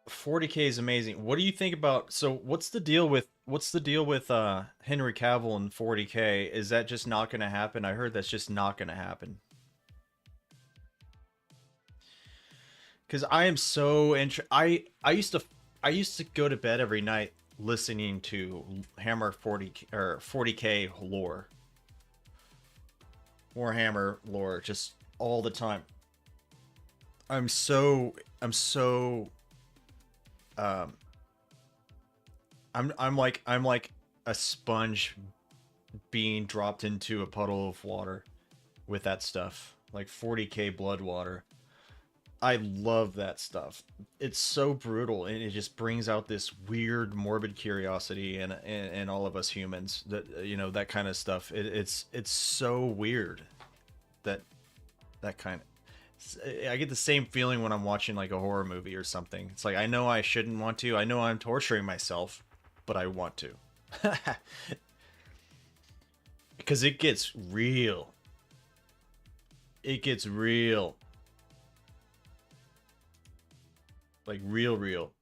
$40K is amazing. What do you think about, so what's the deal with Henry Cavill and 40K? Is that just not going to happen? I heard that's just not going to happen. Cuz I am so I used to go to bed every night listening to Hammer 40K lore. Warhammer lore just all the time. I'm so I'm like a sponge being dropped into a puddle of water with that stuff. Like 40K blood water. I love that stuff. It's so brutal, and it just brings out this weird, morbid curiosity in all of us humans. That that kind of stuff. It's so weird that that kind of. I get the same feeling when I'm watching like a horror movie or something. It's like I know I shouldn't want to. I know I'm torturing myself, but I want to. Because it gets real. It gets real. Like real.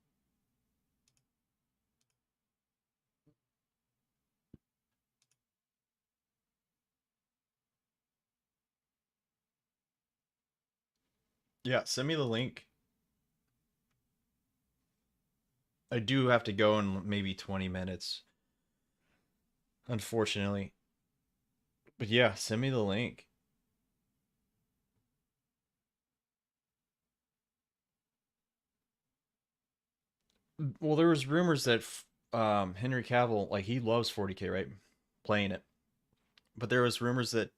Yeah, send me the link. I do have to go in maybe 20 minutes, unfortunately. But yeah, send me the link. Well, there was rumors that Henry Cavill, like he loves 40K, right? Playing it. But there was rumors that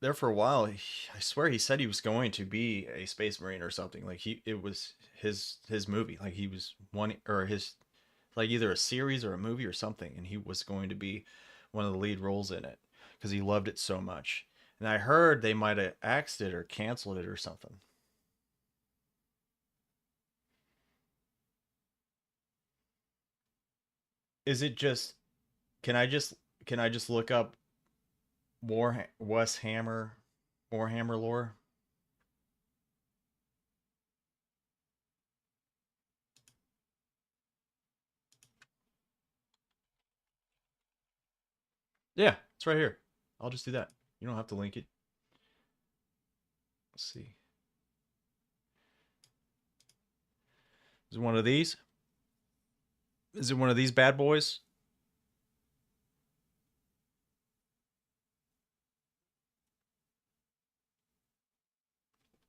there for a while, I swear he said he was going to be a space marine or something. Like it was his movie. Like he was one or his like either a series or a movie or something, and he was going to be one of the lead roles in it because he loved it so much. And I heard they might have axed it or canceled it or something. Is it just can I just can I just look up Wes Hammer Warhammer lore? 'Yeah, it's right here. I'll just do that. You don't have to link it. Let's see. Is it one of these? Is it one of these bad boys?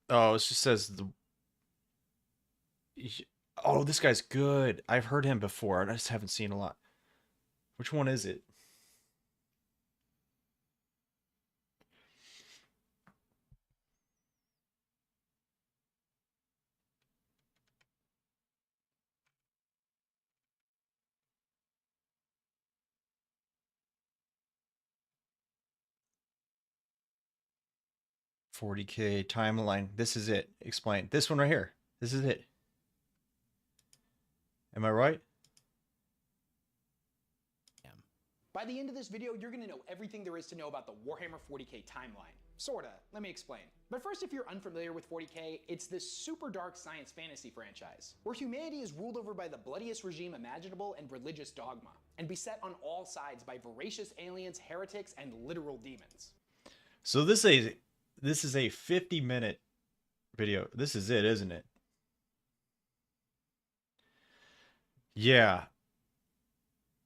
Oh, it just says the. Oh, this guy's good. I've heard him before. I just haven't seen a lot. Which one is it? $40K timeline. This is it. Explain. This one right here. This is it. Am I right? By the end of this video, you're gonna know everything there is to know about the Warhammer 40K timeline. Sorta, let me explain. But first, if you're unfamiliar with 40K, it's this super dark science fantasy franchise, where humanity is ruled over by the bloodiest regime imaginable and religious dogma, and beset on all sides by voracious aliens, heretics, and literal demons. So this is a 50-minute video. This is it, isn't it? Yeah.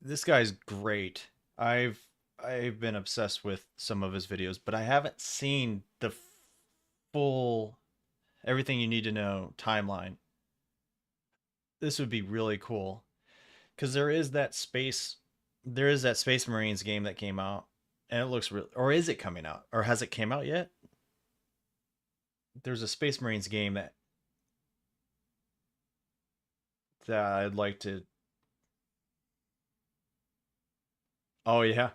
This guy's great. I've been obsessed with some of his videos, but I haven't seen the full everything you need to know timeline. This would be really cool because there is that Space Marines game that came out, and it looks real. Or is it coming out? Or has it came out yet? There's a Space Marines game that I'd like to. Oh yeah.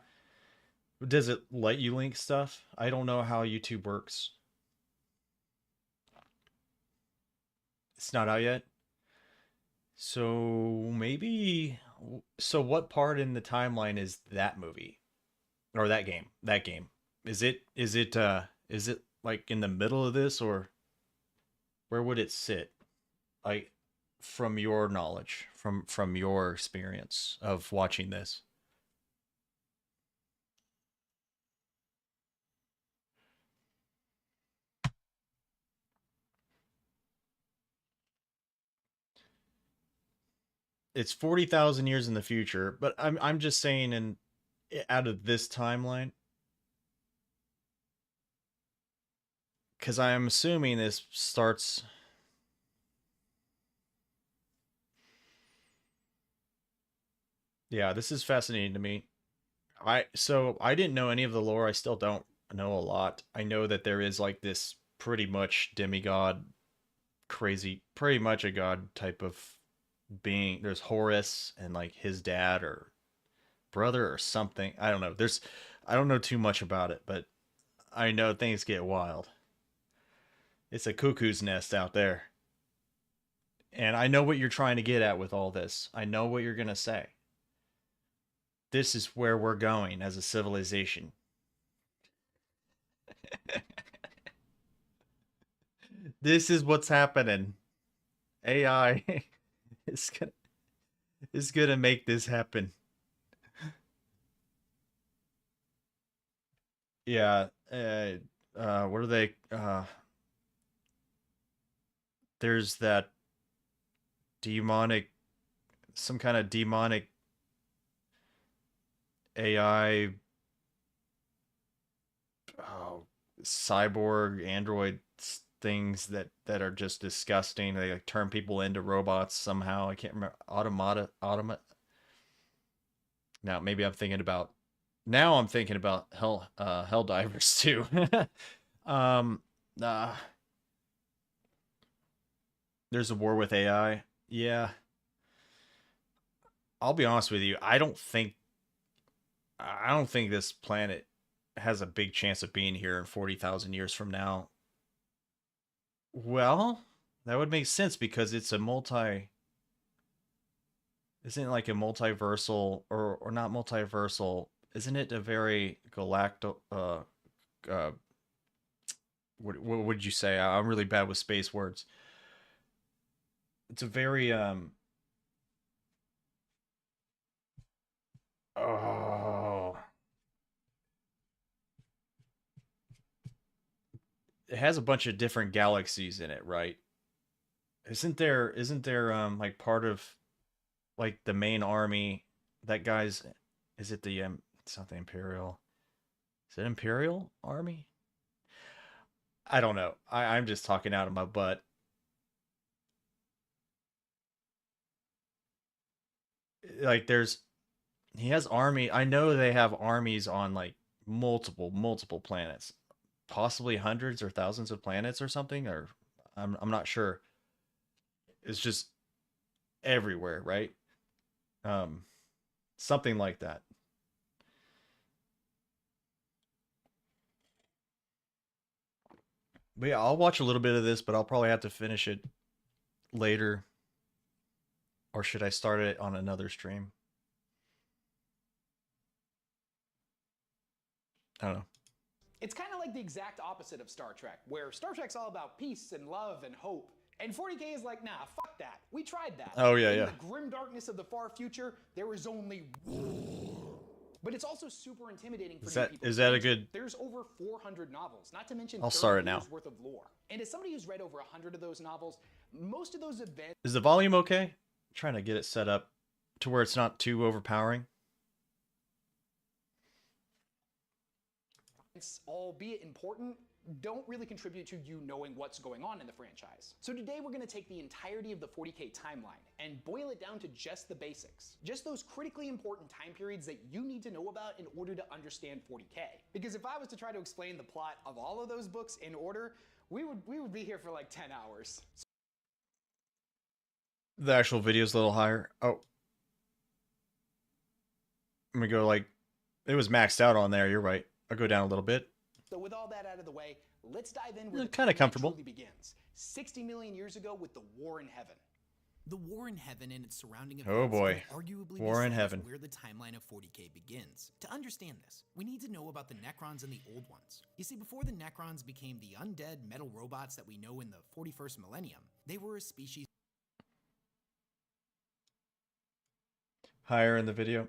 Does it let you link stuff? I don't know how YouTube works. It's not out yet. So maybe so what part in the timeline is that movie or that game? That game. Is it like in the middle of this, or where would it sit? Like from your knowledge, from your experience of watching this. It's 40,000 years in the future, but I'm just saying in out of this timeline, cuz I'm assuming this starts. Yeah, this is fascinating to me. I didn't know any of the lore. I still don't know a lot. I know that there is like this pretty much demigod crazy, pretty much a god type of being. There's Horus and like his dad or brother or something. I don't know. I don't know too much about it, but I know things get wild. It's a cuckoo's nest out there. And I know what you're trying to get at with all this. I know what you're going to say. This is where we're going as a civilization. This is what's happening. AI is gonna make this happen. Yeah. What are they? There's that demonic, some kind of demonic AI, cyborg android things that are just disgusting. They like turn people into robots somehow. I can't remember. Automata. Now maybe I'm thinking about. Now I'm thinking about Helldivers too. um, there's a war with AI. Yeah. I'll be honest with you. I don't think this planet has a big chance of being here in 40,000 years from now. Well, that would make sense because it's a isn't it like a multiversal or not multiversal? Isn't it a very galactic what would you say? I'm really bad with space words. It's a very oh, it has a bunch of different galaxies in it, right? Isn't there like part of like the main army that guy's is it the it's not the Imperial. Is it Imperial Army? I don't know. I'm just talking out of my butt. Like he has army. I know they have armies on like multiple planets. Possibly hundreds or thousands of planets or something, or I'm not sure. It's just everywhere, right? Um Something like that. But yeah, I'll watch a little bit of this, but I'll probably have to finish it later. Or should I start it on another stream? I don't know. It's kind of like the exact opposite of Star Trek, where Star Trek's all about peace and love and hope. And 40K is like, nah, fuck that. We tried that. Oh, yeah, In yeah. the grim darkness of the far future, there is only war. But it's also super intimidating for new people. Is that a good... There's over 400 novels, not to mention I'll start it 30 now. years worth of lore. And as somebody who's read over 100 of those novels, most of those events... Is the volume okay? I'm trying to get it set up to where it's not too overpowering. albeit important, don't really contribute to you knowing what's going on in the franchise. So today we're going to take the entirety of the 40K timeline and boil it down to just the basics. Just those critically important time periods that you need to know about in order to understand 40K. Because if I was to try to explain the plot of all of those books in order, we would be here for like 10 hours. The actual video's a little higher. Oh. I'm gonna go like, it was maxed out on there, you're right. I'll go down a little bit. So with all that out of the way, let's dive in where the kind of comfortable. truly begins. 60 million years ago with the War in Heaven. The War in Heaven and its surrounding events Oh boy. can arguably War in be said Heaven. is where the timeline of 40K begins. To understand this, we need to know about the Necrons and the Old Ones. You see, before the Necrons became the undead metal robots that we know in the 41st millennium, they were a species Higher in the video.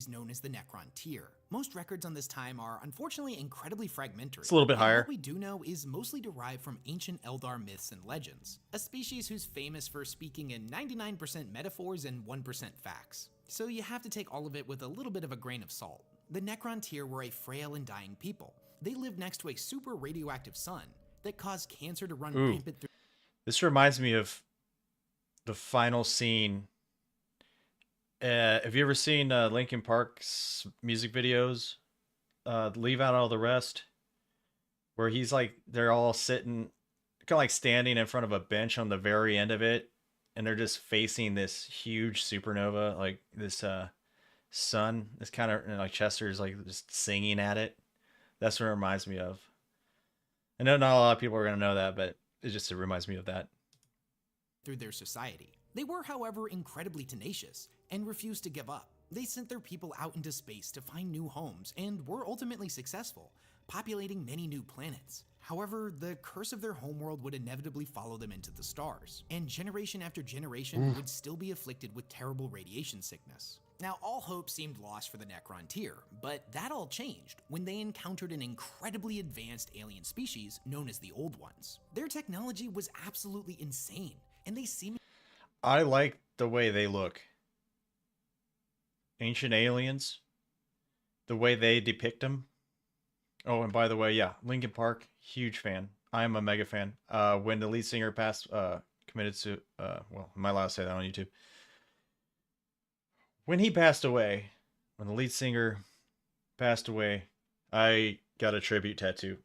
known as the Necron tier. Most records on this time are unfortunately incredibly fragmentary. It's a little bit and higher. What we do know is mostly derived from ancient Eldar myths and legends, a species who's famous for speaking in 99% metaphors and 1% facts. So you have to take all of it with a little bit of a grain of salt. The Necron tier were a frail and dying people. They lived next to a super radioactive sun that caused cancer to run rampant through. This reminds me of the final scene. Have you ever seen Linkin Park's music videos? leave out all the rest, where he's like, they're all sitting, kind of like standing in front of a bench on the very end of it, and they're just facing this huge supernova, like this sun. This kind of like Chester's like just singing at it. That's what it reminds me of. I know not a lot of people are gonna know that, but it reminds me of that. Through their society. They were, however, incredibly tenacious and refused to give up. They sent their people out into space to find new homes and were ultimately successful, populating many new planets. However, the curse of their homeworld would inevitably follow them into the stars, and generation after generation would still be afflicted with terrible radiation sickness. Now, all hope seemed lost for the Necrontyr, but that all changed when they encountered an incredibly advanced alien species known as the Old Ones. Their technology was absolutely insane, and they seemed... I like the way they look. Ancient aliens, the way they depict them. Oh, and by the way, yeah, Linkin Park, huge fan. I am a mega fan. When the lead singer committed to, well, am I allowed to say that on YouTube? When he passed away, when the lead singer passed away, I got a tribute tattoo.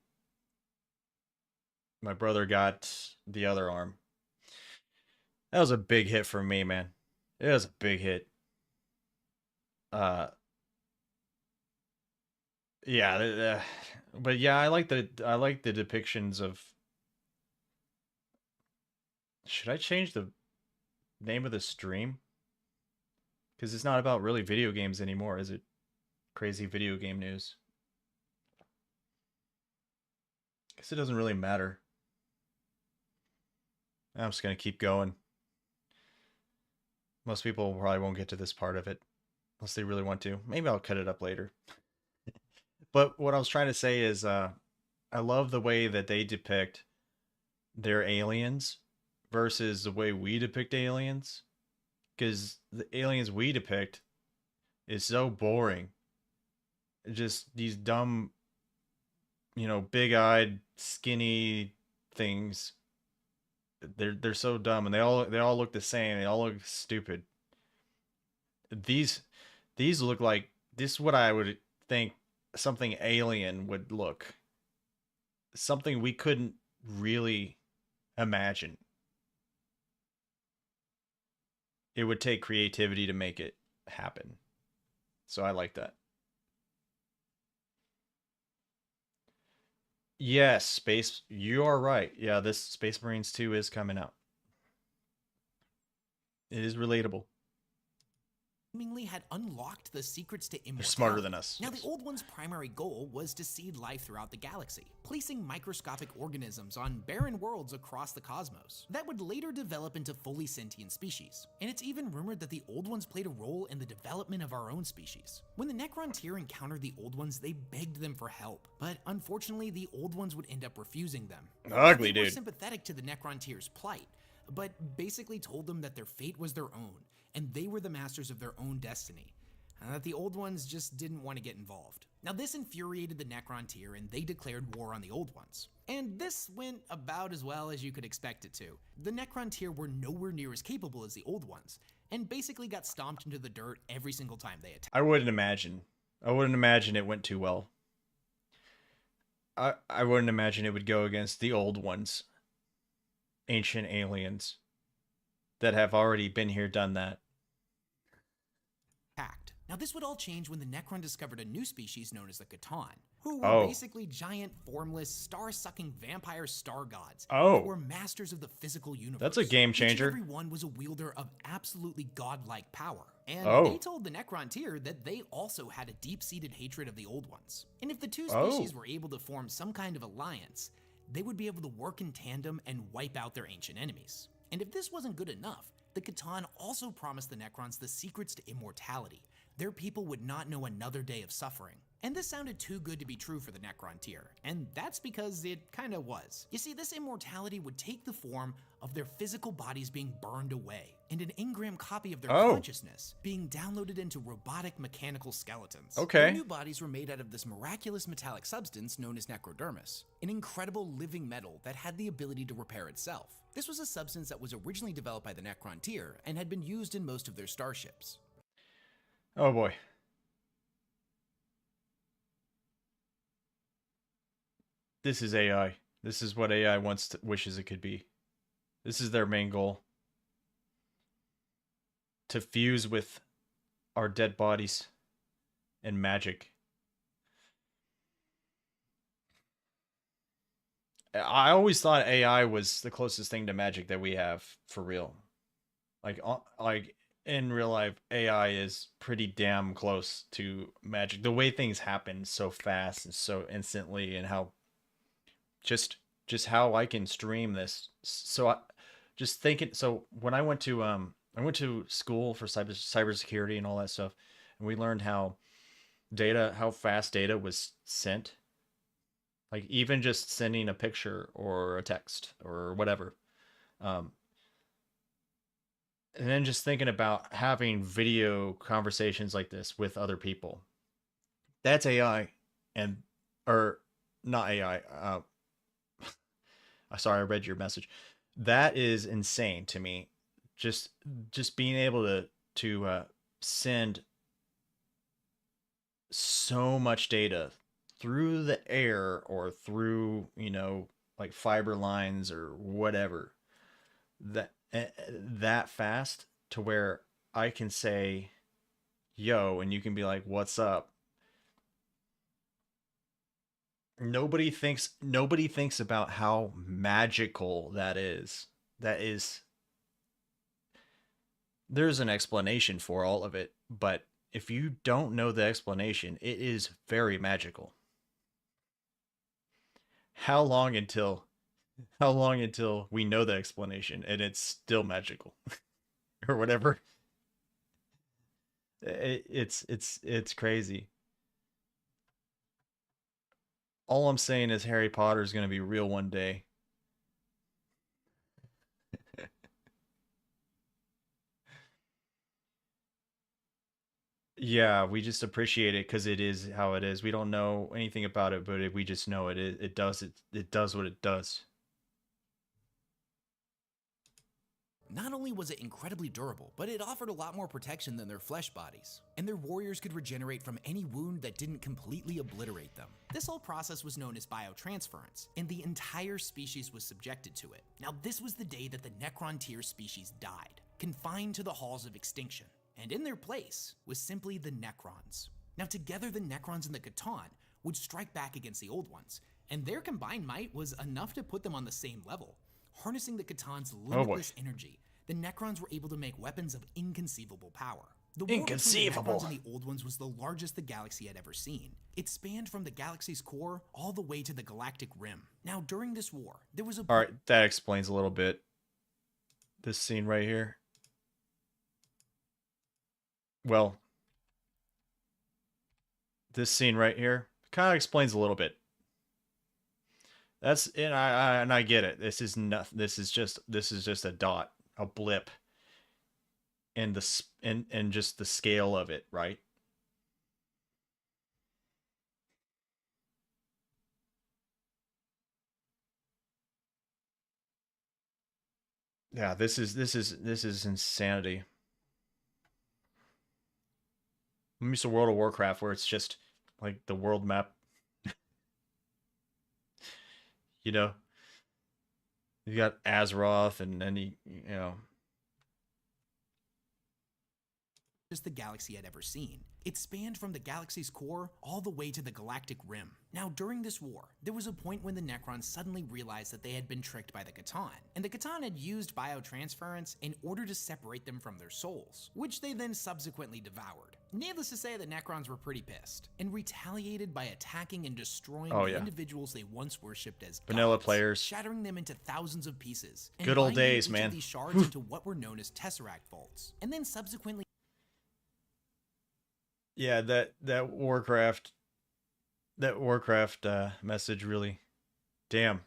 My brother got the other arm. That was a big hit for me, man. It was a big hit. Yeah, but yeah, I like the depictions of. Should I change the name of the stream? Because it's not about really video games anymore, is it? Crazy video game news. Guess it doesn't really matter. I'm just gonna keep going. Most people probably won't get to this part of it unless they really want to. Maybe I'll cut it up later. But what I was trying to say is I love the way that they depict their aliens versus the way we depict aliens. Because the aliens we depict is so boring. Just these dumb, big-eyed, skinny things. They're so dumb, and they all look the same. They all look stupid. These look like, this is what I would think something alien would look. Something we couldn't really imagine. It would take creativity to make it happen. So I like that. Yes, Space, you are right. Yeah, this Space Marines 2 is coming out. It is relatable. Seemingly had unlocked the secrets to immortality. They're smarter than us. Now, the Old One's primary goal was to seed life throughout the galaxy, placing microscopic organisms on barren worlds across the cosmos that would later develop into fully sentient species. And it's even rumored that the Old Ones played a role in the development of our own species. When the Necrontyr encountered the Old Ones, they begged them for help, but unfortunately, the Old Ones would end up refusing them. Ugly, they were dude. sympathetic to the Necrontyr's plight, but basically told them that their fate was their own, and they were the masters of their own destiny, and that the Old Ones just didn't want to get involved. Now, this infuriated the Necrontyr, and they declared war on the Old Ones. And this went about as well as you could expect it to. The Necrontyr were nowhere near as capable as the Old Ones, and basically got stomped into the dirt every single time they attacked. I wouldn't imagine it went too well. I wouldn't imagine it would go against the Old Ones. Ancient aliens that have already been here, done that. Now, this would all change when the Necron discovered a new species known as the Catan, who were basically giant, formless, star-sucking vampire star gods that were masters of the physical universe. That's a game changer. Each and every one was a wielder of absolutely godlike power, and they told the Necrontyr that they also had a deep-seated hatred of the Old Ones. And if the two species were able to form some kind of alliance, they would be able to work in tandem and wipe out their ancient enemies. And if this wasn't good enough, the Catan also promised the Necrons the secrets to immortality. Their people would not know another day of suffering. And this sounded too good to be true for the Necrontyr, and that's because it kinda was. You see, this immortality would take the form of their physical bodies being burned away, and an engram copy of their consciousness being downloaded into robotic mechanical skeletons. Their new bodies were made out of this miraculous metallic substance known as necrodermis, an incredible living metal that had the ability to repair itself. This was a substance that was originally developed by the Necrontyr and had been used in most of their starships. Oh boy. This is AI. This is what AI wishes it could be. This is their main goal. To fuse with our dead bodies and magic. I always thought AI was the closest thing to magic that we have for real. Like in real life, AI is pretty damn close to magic. The way things happen so fast and so instantly, and how just how I can stream this. So just thinking. So when I went to school for cybersecurity and all that stuff, and we learned how fast data was sent. Like even just sending a picture or a text or whatever. Um, and then just thinking about having video conversations like this with other people. That's AI, and or not AI. Sorry, I read your message. That is insane to me. Just being able to send so much data through the air or through, like fiber lines or whatever, that fast, to where I can say yo and you can be like what's up. Nobody thinks about how magical that is. There's an explanation for all of it, but if you don't know the explanation, it is very magical. How long until we know the explanation and it's still magical or whatever? It's crazy. All I'm saying is Harry Potter is going to be real one day. Yeah, we just appreciate it because it is how it is. We don't know anything about it, but we just know it does what it does. Not only was it incredibly durable, but it offered a lot more protection than their flesh bodies, and their warriors could regenerate from any wound that didn't completely obliterate them. This whole process was known as biotransference, and the entire species was subjected to it. Now, this was the day that the Necron tier species died, confined to the halls of extinction, and in their place was simply the Necrons. Now, together the Necrons and the Catan would strike back against the old ones, and their combined might was enough to put them on the same level. Harnessing the Catan's limitless energy, the Necrons were able to make weapons of inconceivable power. The war between the Necrons and the Old Ones was the largest the galaxy had ever seen. It spanned from the galaxy's core all the way to the galactic rim. Now, during this war, there was a... All right, that explains a little bit. This scene right here. Well, this scene right here kind of explains a little bit. And I get it. This is nothing. This is just a dot, a blip, and just the scale of it, right? Yeah, this is insanity. I'm used to World of Warcraft where it's just like the world map. You know, you got Azeroth, and then you know. The galaxy had ever seen. It spanned from the galaxy's core all the way to the galactic rim. Now, during this war, there was a point when the Necrons suddenly realized that they had been tricked by the Catan, and the Catan had used biotransference in order to separate them from their souls, which they then subsequently devoured. Needless to say, the Necrons were pretty pissed, and retaliated by attacking and destroying the individuals they once worshipped as vanilla gods, players, shattering them into thousands of pieces, and good old binding days, each man. of these shards into what were known as Tesseract vaults, and then subsequently... Yeah, that Warcraft message really, damn.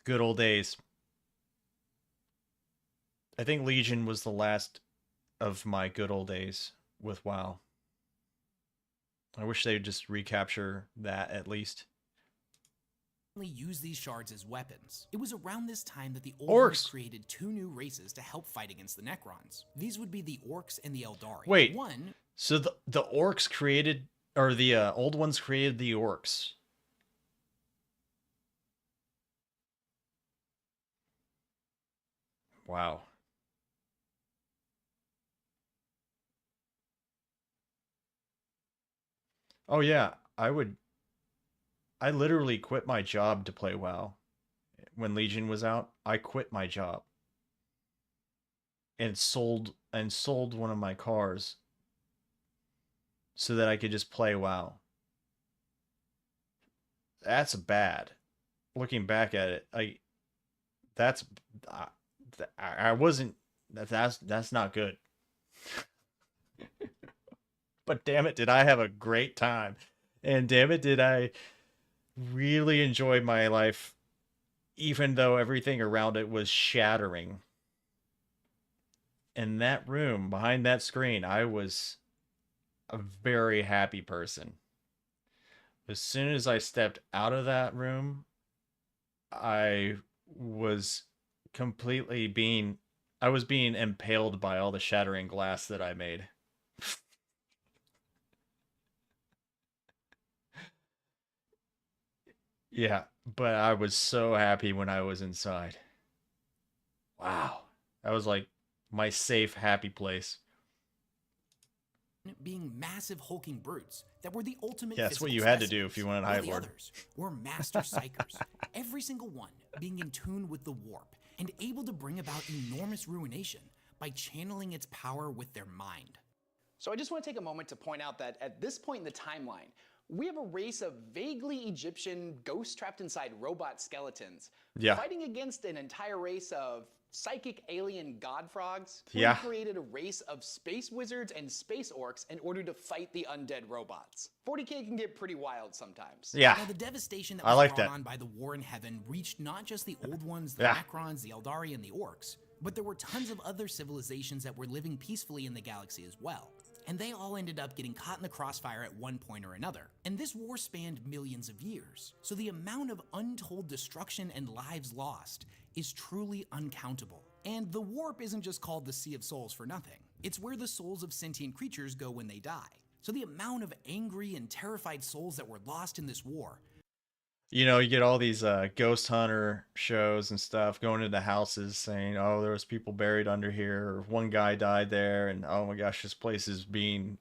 Good old days. I think Legion was the last of my good old days with WoW. I wish they'd just recapture that at least. Use these shards as weapons. It was around this time that the Orcs created two new races to help fight against the Necrons. These would be the Orcs and the Eldari. Wait, so the Orcs created, or the Old Ones created the Orcs? Wow. Oh yeah, I literally quit my job to play WoW. When Legion was out, I quit my job and sold one of my cars so that I could just play WoW. That's bad. Looking back at it, that's I, I wasn't that's not good. But damn it, did I have a great time. And damn it, did I really enjoy my life even though everything around it was shattering. In that room behind that screen, I was a very happy person. As soon as I stepped out of that room, I was completely being I was being impaled by all the shattering glass that I made. Yeah, but I was so happy when I was inside. Wow. That was like my safe, happy place. Being massive hulking brutes that were the ultimate Yeah, that's what physical you had to do if specimens, you wanted while High the Lord. others were master psychers, every single one being in tune with the warp and able to bring about enormous ruination by channeling its power with their mind. So I just want to take a moment to point out that at this point in the timeline, we have a race of vaguely Egyptian ghosts trapped inside robot skeletons Yeah. fighting against an entire race of psychic alien god frogs who Yeah. had created a race of space wizards and space orcs in order to fight the undead robots. 40K can get pretty wild sometimes. Yeah. Now, the devastation that I was like brought that. on by the war in heaven reached not just the old ones, the Yeah. Necrons, the Eldari, and the Orcs, but there were tons of other civilizations that were living peacefully in the galaxy as well. And they all ended up getting caught in the crossfire at one point or another. And this war spanned millions of years, so the amount of untold destruction and lives lost is truly uncountable. And the warp isn't just called the Sea of Souls for nothing. It's where the souls of sentient creatures go when they die. So the amount of angry and terrified souls that were lost in this war. You know, you get all these ghost hunter shows and stuff going into houses saying, oh, there was people buried under here, or one guy died there, and oh my gosh, this place is being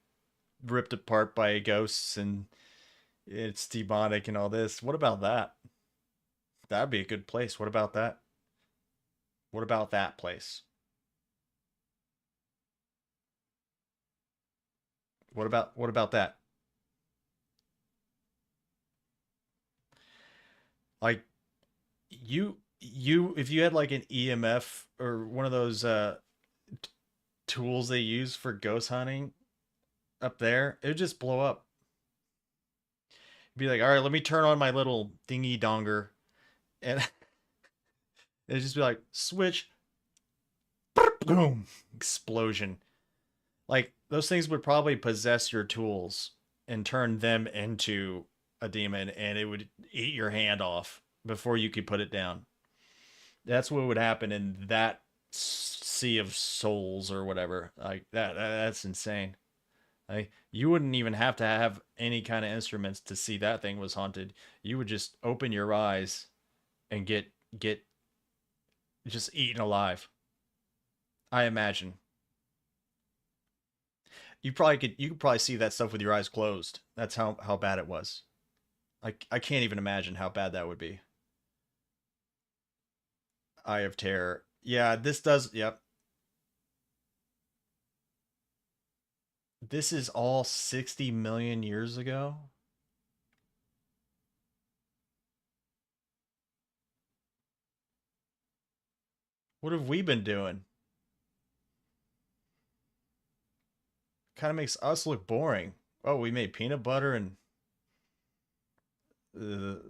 ripped apart by ghosts and it's demonic and all this. What about that? That'd be a good place. What about that? What about that place? What about that? Like you if you had like an EMF or one of those t- tools they use for ghost hunting up there, it would just blow up. Be like, all right, let me turn on my little dingy donger, and it'd just be like, switch, boom, explosion. Like those things would probably possess your tools and turn them into a demon, and it would eat your hand off before you could put it down. That's what would happen in that sea of souls or whatever. Like that's insane. Like you wouldn't even have to have any kind of instruments to see that thing was haunted. You would just open your eyes and get just eaten alive. I imagine. You could probably see that stuff with your eyes closed. That's how bad it was. I can't even imagine how bad that would be. Eye of Terror. Yeah, this does. Yep. This is all 60 million years ago. What have we been doing? Kind of makes us look boring. Oh, we made peanut butter and the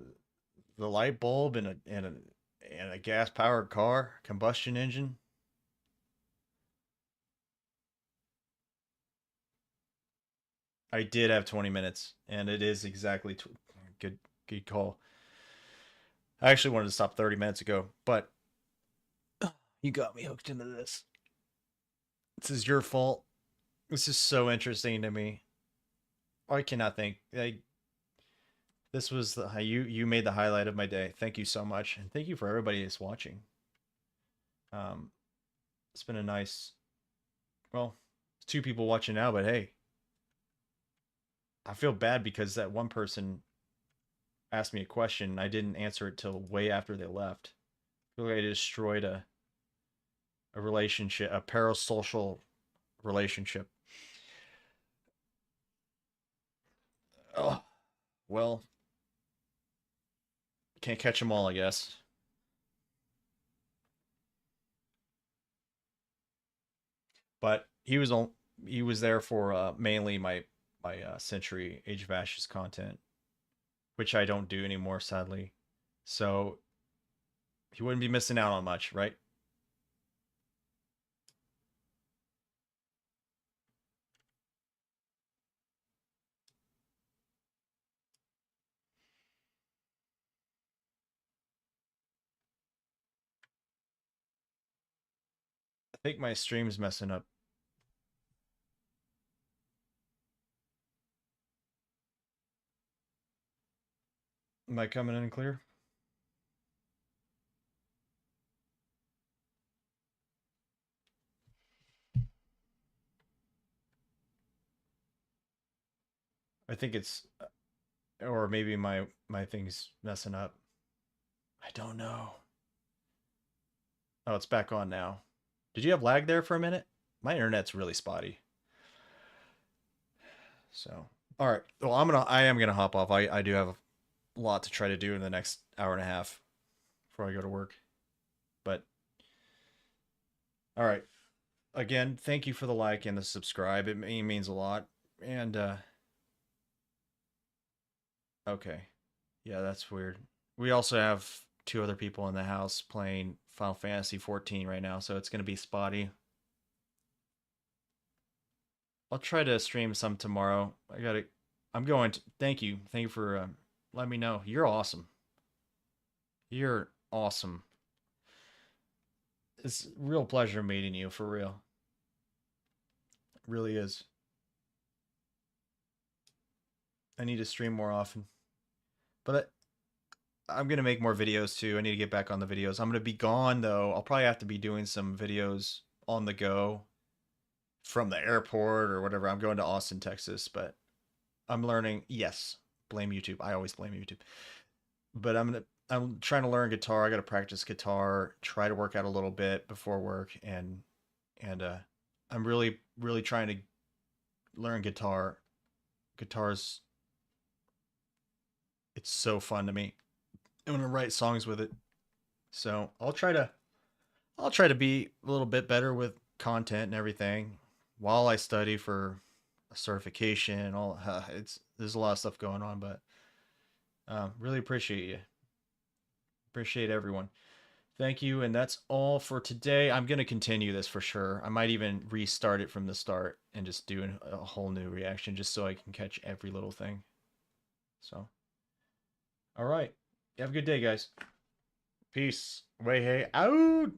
the light bulb and a gas powered car, combustion engine. I did have 20 minutes, and it is exactly good call. I actually wanted to stop 30 minutes ago, but you got me hooked into this. This is your fault. This is so interesting to me. I cannot think. This was you made the highlight of my day. Thank you so much, and thank you for everybody that's watching. It's been a nice, well, 2 people watching now, but hey, I feel bad because that one person asked me a question and I didn't answer it till way after they left. I feel like I destroyed a relationship, a parasocial relationship. Oh, well, can't catch them all, I guess. But he was there for mainly my Century Age of Ashes content, which I don't do anymore, sadly. So he wouldn't be missing out on much, right? I think my stream's messing up. Am I coming in clear? I think it's, or maybe my thing's messing up. I don't know. Oh, it's back on now. Did you have lag there for a minute? My internet's really spotty. So, all right. Well, I am gonna hop off. I do have a lot to try to do in the next hour and a half before I go to work. But all right. Again, thank you for the like and the subscribe. It means a lot. And okay. Yeah, that's weird. We also have 2 other people in the house playing Final Fantasy 14 right now, so it's going to be spotty. I'll try to stream some tomorrow. I'm going to, thank you for letting me know. You're awesome. You're awesome. It's a real pleasure meeting you, for real. It really is. I need to stream more often. But I'm going to make more videos too. I need to get back on the videos. I'm going to be gone though. I'll probably have to be doing some videos on the go from the airport or whatever. I'm going to Austin, Texas, but I'm learning. Yes, blame YouTube. I always blame YouTube. But I'm trying to learn guitar. I got to practice guitar, try to work out a little bit before work, and I'm really trying to learn guitar. Guitar's it's so fun to me. I want to write songs with it. So I'll try to be a little bit better with content and everything while I study for a certification and all. There's a lot of stuff going on, but really appreciate you. Appreciate everyone. Thank you, and that's all for today. I'm gonna continue this for sure. I might even restart it from the start and just do a whole new reaction just so I can catch every little thing. So, all right. Have a good day, guys. Peace. Way hey out.